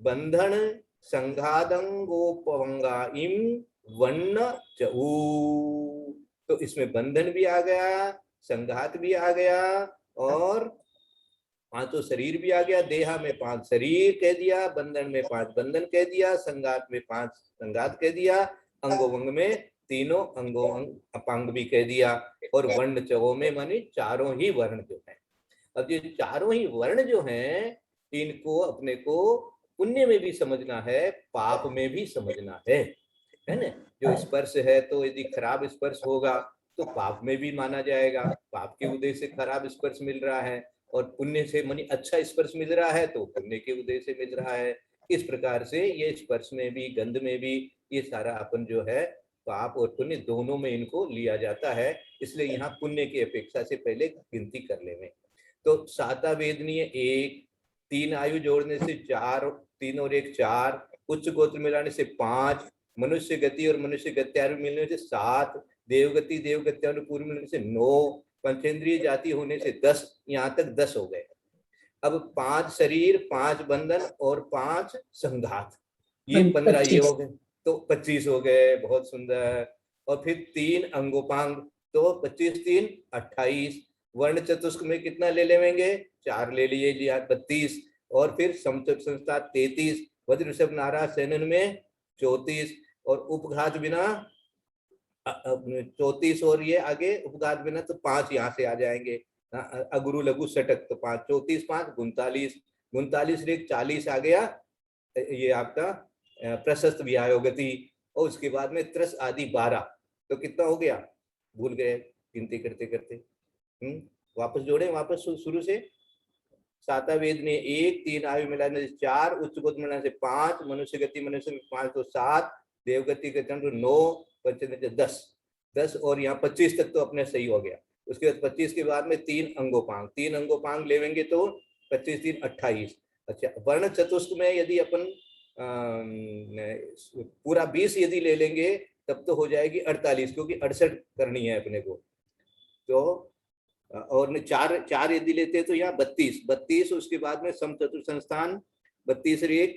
Speaker 6: बंधन संघादंगोपवंगा इम वर्ण चऊ, तो इसमें बंधन भी आ गया, संघात भी आ गया और 5 शरीर भी आ गया। देहा में 5 शरीर कह दिया, बंधन में 5 बंधन कह दिया, संघात में 5 संघात कह दिया, अंगोवंग में 3 अंगोवंग अपांग भी कह दिया, और वर्ण चवो में मानी 4 ही वर्ण जो है। अब ये 4 ही वर्ण जो हैं इनको अपने को पुण्य में भी समझना है, पाप में भी समझना है ना। जो स्पर्श है तो यदि खराब स्पर्श होगा तो पाप में भी माना जाएगा, पाप के उदय से खराब स्पर्श मिल रहा है, और पुण्य से मानी अच्छा स्पर्श मिल रहा है तो पुण्य के उदय से मिल रहा है। इस प्रकार से ये स्पर्श में भी, गंध में भी, ये सारा अपन जो है पाप और पुण्य दोनों में इनको लिया जाता है, इसलिए यहाँ पुण्य की अपेक्षा से पहले गिनती कर लेंगे। तो साता वेदनीय 1, 3 आयु जोड़ने से 4, 3 और 1 4, उच्च गोत्र मिलाने से 5, मनुष्य गति और मनुष्य गत्यानु मिलने से 7, देवगति देवगत्यानुपूर्व मिलने से 9, पंचेंद्रिय जाति होने से 10, यहाँ तक 10 हो गए। अब 5 शरीर, 5 बंधन और 5 संघात, ये 15 ये हो गए, तो 25 हो गए, बहुत सुंदर। और फिर 3 अंगोपांग, तो 25 3 28, वर्ण चतुष्क में कितना ले लेंगे, 4 ले लिए जी, 32, और फिर संस्था 33, वज्र ऋषभ नारा सेनन में 34, और उपघात बिना 34, और ये आगे उपघात बिना तो 5 यहाँ से आ जाएंगे, अगुरु लघु षटक तो 5, 34 5 39, 39 रे 40 आ गया, ये आपका प्रशस्त व्यायोगति, और उसके बाद में त्रस आदि 12, तो कितना हो गया, भूल गए गिनती करते करते। वापस जोड़े, वापस शुरू से। साता वेद ने 1, 3 आयु मिलाने से 4, उच्च गोत्र मिलाने से 5, मनुष्य गति मनुष्य 5 तो 7, देवगति के 9, पंचेंद्रिय 10, और यहाँ 25 तक तो अपने सही हो गया। उसके बाद 25 के बाद में 3 अंगोपांग, 3 अंगोपांग लेवेंगे तो 25 3 28। अच्छा, वर्ण चतुष्क में यदि अपन पूरा 20 यदि ले लेंगे तब तो हो जाएगी 48, क्योंकि 68 करनी है अपने को। तो और 4 यदि लेते हैं तो यहाँ 32, उसके बाद में सम चतुर्थ संस्थान 32 1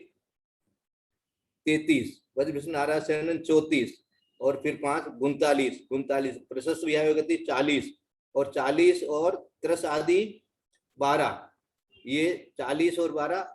Speaker 6: 33, वज्र नारा सेनन 34, और फिर 5 39, प्रशस्त व्यायोगति 40, और 40 और त्रस आदि 12, ये 40 और 12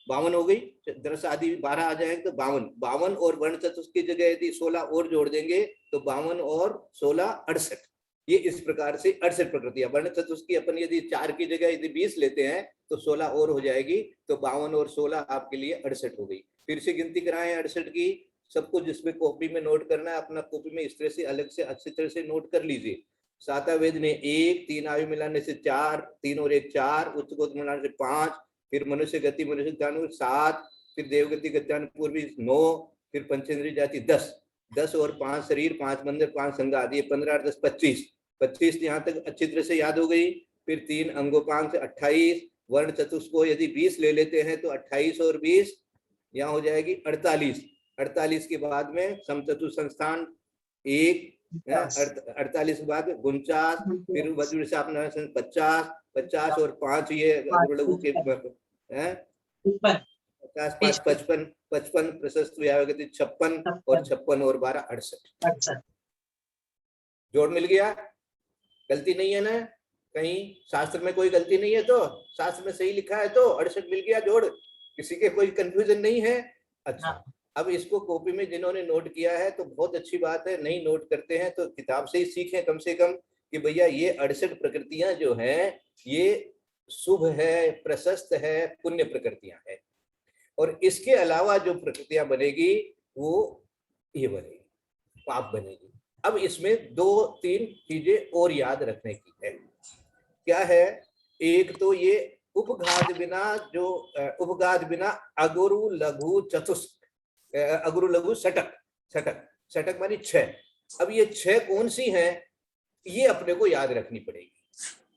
Speaker 6: 52 हो गई, त्रस आदि 12 आ जाएंगे तो 52, और वर्ण चतुष्क की जगह यदि 16 और जोड़ देंगे तो 52 और 16 68। ये इस प्रकार से 68 प्रकृतियां। वर्ण चतुष्क की अपन यदि 4 की जगह यदि 20 लेते हैं तो 16 और हो जाएगी, तो 52 और 16 आपके लिए 68 हो गई। फिर से गिनती कराएं 68 की, सबको जिसमें कॉपी में नोट करना है अपना कॉपी में इस तरह से अलग से अच्छी तरह से नोट कर लीजिए। साता वेद ने 1, 3 आयु मिलाने से 4, 3 और 1 4, उच्च गोत्र मिलाने से 5, फिर मनुष्य गति मनुष्य 7, फिर देवगति गत्यान पूर्वी 9, फिर पंचेंद्रिय जाति 10, 10 और 5 शरीर, 5 मंदिर, 5 संघ आदि 15 और 10 25, 25 यहाँ तक अच्छी तरह से याद हो गई। फिर 3 अंगोपांग से 28, वर्ण चतुष्क को यदि 20 ले लेते हैं तो 28 और 20 यहाँ हो जाएगी 48, 48 के बाद में समचतुर संस्थान 1, 48 के बाद 49, फिर वज्र से आपने 50, 50 और 5 ये लघु के 50, 5, 55, 55 प्रशस्त व्यावगति 56 और 56 और 12 68। जोड़ मिल गया, गलती नहीं है ना कहीं, शास्त्र में कोई गलती नहीं है, तो शास्त्र में सही लिखा है तो 68 मिल गया जोड़, किसी के कोई कंफ्यूजन नहीं है। अच्छा, अब इसको कॉपी में जिन्होंने नोट किया है तो बहुत अच्छी बात है, नहीं नोट करते हैं तो किताब से ही सीखें कम से कम कि भैया ये 68 प्रकृतियां जो हैं ये शुभ है, प्रशस्त है, पुण्य प्रकृतियां हैं, और इसके अलावा जो प्रकृतियां बनेगी वो ये बनेगी, पाप बनेगी। अब इसमें 2-3 चीजें और याद रखने की है। क्या है? एक तो ये उपघात बिना, जो उपघात बिना अगुरु लघु चतुष्क, अगुरु लघु षटक, षटक मानी 6। अब ये 6 कौन सी हैं ये अपने को याद रखनी पड़ेगी।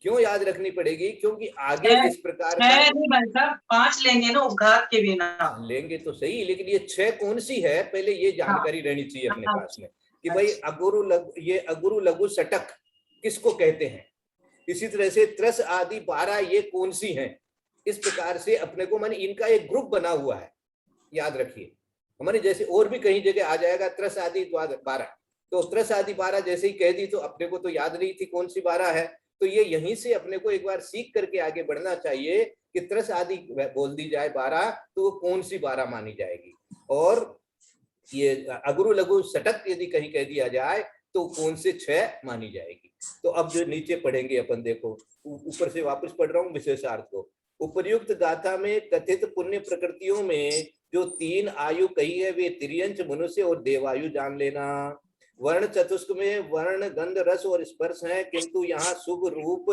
Speaker 6: क्यों याद रखनी पड़ेगी? क्योंकि आगे इस प्रकार
Speaker 2: का 5 लेंगे ना उपघात के बिना,
Speaker 6: लेंगे तो सही, लेकिन ये 6 कौन सी है पहले ये जानकारी रहनी चाहिए अपने पास में कि भाई अगुरु लघु, ये अगुरु लघु षटक किसको कहते हैं। इसी तरह से त्रस आदि 12 ये कौन सी हैं, इस प्रकार से अपने को माने इनका एक ग्रुप बना हुआ है, याद रखिए। हमारे जैसे और भी कहीं जगह आ जाएगा त्रस आदि 12, तो त्रस आदि 12 जैसे ही कह दी तो अपने को तो याद नहीं थी कौन सी 12 है, तो ये यहीं से अपने को एक बार सीख करके आगे बढ़ना चाहिए कि त्रस आदि बोल दी जाए 12 तो वो कौन सी 12 मानी जाएगी, और ये अगुरु लघु षटक यदि कहीं कह दिया जाए तो कौन से 6 मानी जाएगी। तो अब जो नीचे पढ़ेंगे अपन, देखो ऊपर से वापस पढ़ रहा हूँ विशेषार्थ को। उपर्युक्त गाथा में कथित पुण्य प्रकृतियों में जो 3 आयु कही है वे तिर्यंच, मनुष्य और देवायु जान लेना। वर्ण चतुष्क में वर्ण, गंध, रस और स्पर्श है, किंतु यहाँ शुभ रूप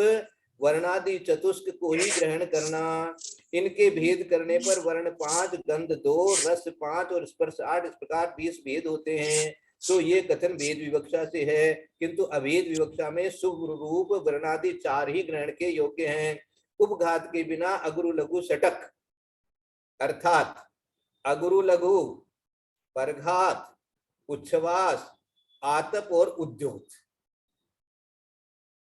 Speaker 6: वर्णादि चतुष्क को ही ग्रहण करना। इनके भेद करने पर वर्ण 5, गंध 2, रस 5 और स्पर्श 8, इस प्रकार 20 भेद होते हैं। तो ये कथन भेद विवक्षा से है, किंतु अभेद विवक्षा में शुभ रूप वर्णादि 4 ही ग्रहण के योग्य हैं। उपघात के बिना अगुरु लघु षटक अर्थात अगुरु लघु, परघात, उच्छ्वास, आतप और उद्योत,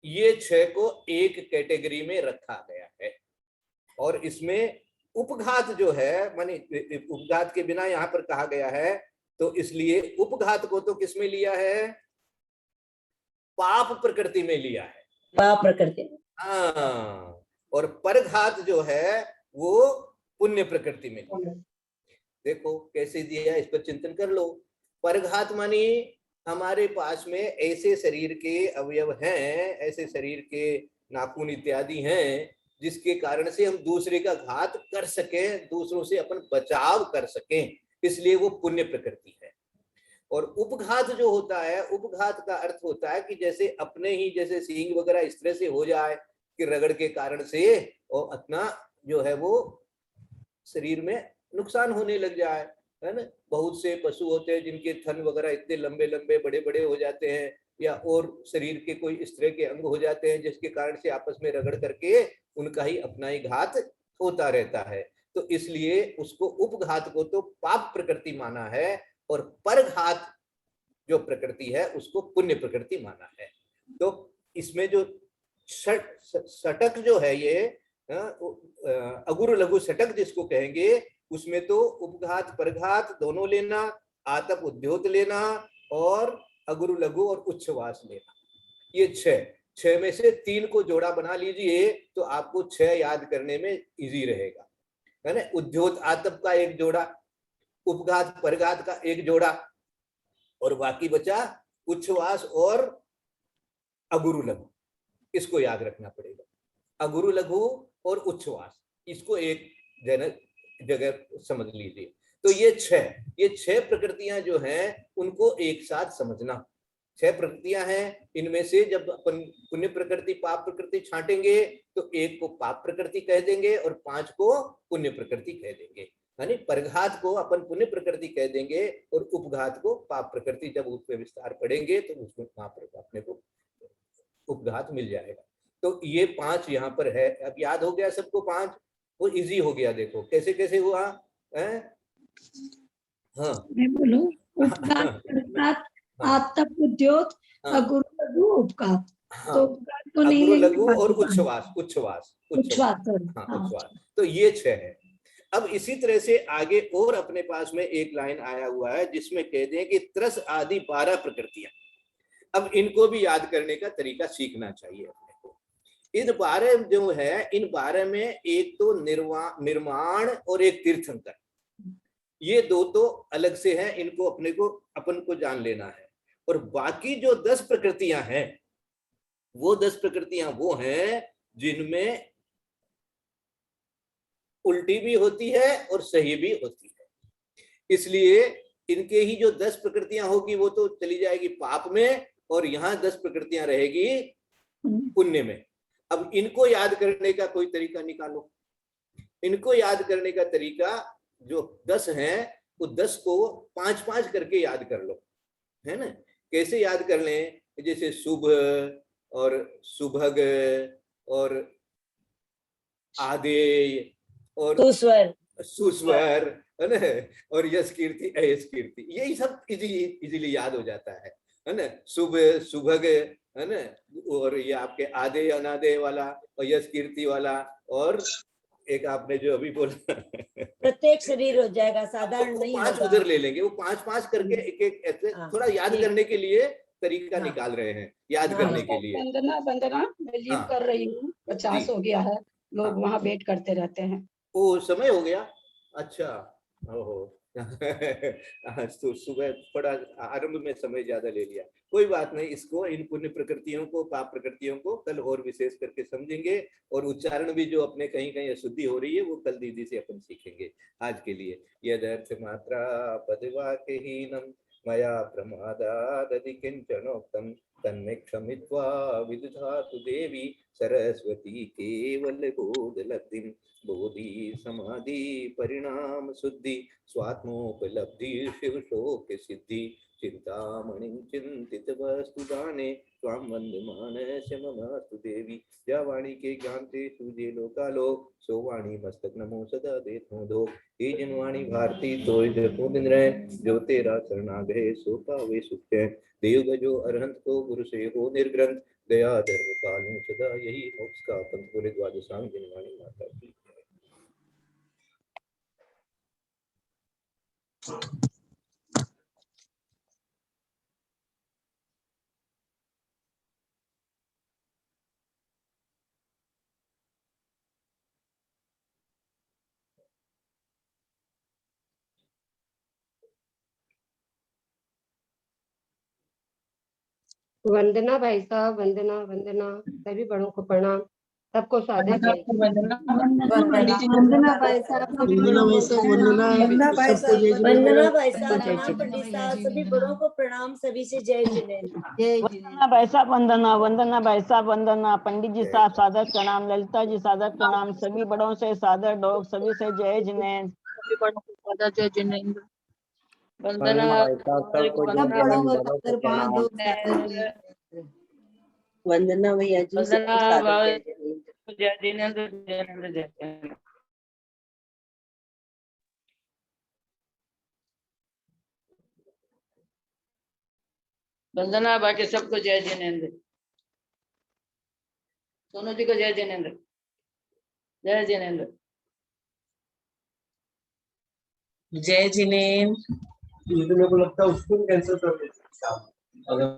Speaker 6: ये 6 को एक कैटेगरी में रखा गया है। और इसमें उपघात जो है, माने उपघात के बिना यहाँ पर कहा गया है, तो इसलिए उपघात को तो किसमें लिया है? पाप प्रकृति में लिया है,
Speaker 11: पाप प्रकृति।
Speaker 6: हाँ, और परघात जो है वो पुण्य प्रकृति में लिया है। देखो कैसे दिया, इस पर चिंतन कर लो। परघात मानी हमारे पास में ऐसे शरीर के अवयव हैं, ऐसे शरीर के नाखून इत्यादि हैं जिसके कारण से हम दूसरे का घात कर सकें, दूसरों से अपन बचाव कर सकें, इसलिए वो पुण्य प्रकृति है। और उपघात जो होता है, उपघात का अर्थ होता है कि जैसे अपने ही जैसे सींग वगैरह इस तरह से हो जाए कि रगड़ के कारण से और अपना जो है वो शरीर में नुकसान होने लग जाए, है ना। बहुत से पशु होते हैं जिनके थन वगैरह इतने लंबे लंबे बड़े बड़े हो जाते हैं, या और शरीर के कोई इस तरह के अंग हो जाते हैं जिसके कारण से आपस में रगड़ करके उनका ही अपना ही घात होता रहता है। तो इसलिए उसको उपघात को तो पाप प्रकृति माना है, और परघात जो प्रकृति है उसको पुण्य प्रकृति माना है। तो इसमें जो षटक जो है ये अगुरु लघु षटक जिसको कहेंगे, उसमें तो उपघात परघात दोनों लेना, आतप उद्योत लेना और अगुरु लघु और उच्छ्वास लेना। ये 6 में से 3 को जोड़ा बना लीजिए तो आपको 6 याद करने में इजी रहेगा, है ना। उद्योत आतप का एक जोड़ा, उपघात परघात का एक जोड़ा, और बाकी बचा उच्छ्वास और अगुरु लघु। इसको याद रखना पड़ेगा, अगुरु लघु और उच्छ्वास, इसको एक जगह समझ लीजिए। तो ये 6 प्रकृतियां जो हैं उनको एक साथ समझना। 6 प्रकृतियां हैं, इनमें से जब अपन पुण्य प्रकृति पाप प्रकृति छांटेंगे तो एक को पाप प्रकृति कह देंगे और 5 को पुण्य प्रकृति कह देंगे, यानी परघात को अपन पुण्य प्रकृति कह देंगे और उपघात को पाप प्रकृति। जब उसमें विस्तार पढ़ेंगे तो उसमें अपने को उपघात मिल जाएगा। तो ये 5 यहाँ पर है। अब याद हो गया सबको 5, वो इजी हो गया। देखो कैसे कैसे हुआ है। हाँ
Speaker 7: मैं बोलूं, उपघात, प्रघात, आत्तक, उद्योत, अगुरु, लघु, उपघात। तो उपघात तो नहीं
Speaker 6: अगुरु,
Speaker 7: लेंगे,
Speaker 6: लघु और
Speaker 7: बाकी
Speaker 6: उच्छ्वास।
Speaker 7: उच्छ्वास,
Speaker 6: हाँ
Speaker 7: हाँ।
Speaker 6: उच्छ्वास। तो ये 6 है। अब इसी तरह से आगे और अपने पास में एक लाइन आया हुआ है जिसमें कहते हैं कि त्रस आदि 12 प्रकृतियां। अब इनको भी याद करने का तरीका सीखना चाहिए अपने को। इन 12 जो है, इन 12 में एक तो निर्माण और एक तीर्थंकर, ये 2 तो अलग से हैं। इनको अपन को जान लेना है। और बाकी जो 10 प्रकृतियां हैं, वो 10 प्रकृतियां वो हैं जिनमें उल्टी भी होती है और सही भी होती है। इसलिए इनके ही जो 10 प्रकृतियां होगी वो तो चली जाएगी पाप में, और यहाँ 10 प्रकृतियां रहेगी पुण्य में। अब इनको याद करने का कोई तरीका निकालो। इनको याद करने का तरीका, जो 10 हैं वो 10 को 5-5 करके याद कर लो, है ना। कैसे याद कर लें? जैसे शुभ और सुभग और आदेय और सुस्वर, है ना, और यश कीर्ति अयश कीर्ति, यही सब इजीली याद हो जाता है ना। शुभ सुभग, है ना, और ये आपके आदेय अनादेय वाला और यश कीर्ति वाला, और एक आपने जो अभी बोला
Speaker 11: प्रत्येक शरीर हो जाएगा, साधारण नहीं होगा।
Speaker 6: 5 उधर ले लेंगे। वो 5-5 करके एक ऐसे थोड़ा याद करने के लिए तरीका निकाल रहे हैं, याद करने के लिए।
Speaker 7: वंदना मैं लीव कर रही हूँ, 50 हो गया है, लोग वहाँ वेट करते रहते हैं।
Speaker 6: ओ समय हो गया, अच्छा। ओहो तो सुबह थोड़ा आरंभ में समय ज्यादा ले लिया, कोई बात नहीं। इसको, इन पुण्य प्रकृतियों को, पाप प्रकृतियों को कल और विशेष करके समझेंगे। और उच्चारण भी जो अपने कहीं कहीं अशुद्धि हो रही है वो कल दीदी से अपन सीखेंगे। आज के लिए यदर्थ मात्रा पदवाक्यहीनम मया प्रमादादि किंचनोक्तम तन्मे क्षमित्वा विदधातु देवी सरस्वती केवल बोधलब्धिं। बोधि समाधि परिणाम शुद्धि स्वात्मोपलब्धि शिव शोक सिद्धि। चिंतामणि चिंतित वस्तु दाने त्वां वंदमानस्य ममास्तु देवी। या वाणी के ज्ञान से सूझे लोकालो, सो वाणी मस्तक नमो सदा देतो दो। हे जनवाणी भारती तो जपो दिन रहे, जो तेरा शरणागृह सो पावे सुख है। देव बजो अरहंत को गुरु से हो निर्ग्रंथ, दया धर्म पालू सदा यही मोक्ष का पंथ। पूरे द्वादशांग जनवाणी माता की।
Speaker 5: वंदना भाई साहब, वंदना वंदना। सभी बड़ों को प्रणाम, सबको सादर जय।
Speaker 7: वंदना भाई साहब,
Speaker 9: वंदना भाई साहब, वंदना सबको जय जय।
Speaker 11: वंदना भाई साहब, प्रणाम पंडित साहब, सभी बड़ों को प्रणाम, सभी से जय जिनेन्द्र।
Speaker 5: वंदना भाई साहब, वंदना। वंदना भाई साहब, वंदना। पंडित जी साहब सादर प्रणाम, ललिता जी सादर प्रणाम, सभी बड़ों से सादर डोग, सभी से जय जिनेन्द्र।
Speaker 7: सभी बड़ों को सादर जय जिनेन्द्र।
Speaker 5: वंदना
Speaker 10: वंदना भैया जी, सबको सादर जय जिनेन्द्र।
Speaker 5: जय जिनेन्द्र, जय जिनेन्द्र, जय जिनेन्द्र। वंदना बाकी सबको जय जिनेन्द्र। सोनू जी को जय जिनेन्द्र, जय जिनेन्द्र।
Speaker 2: जय जिनेन्द्र।
Speaker 12: मेरे को लगता है उसको कैंसिल कर देते हैं।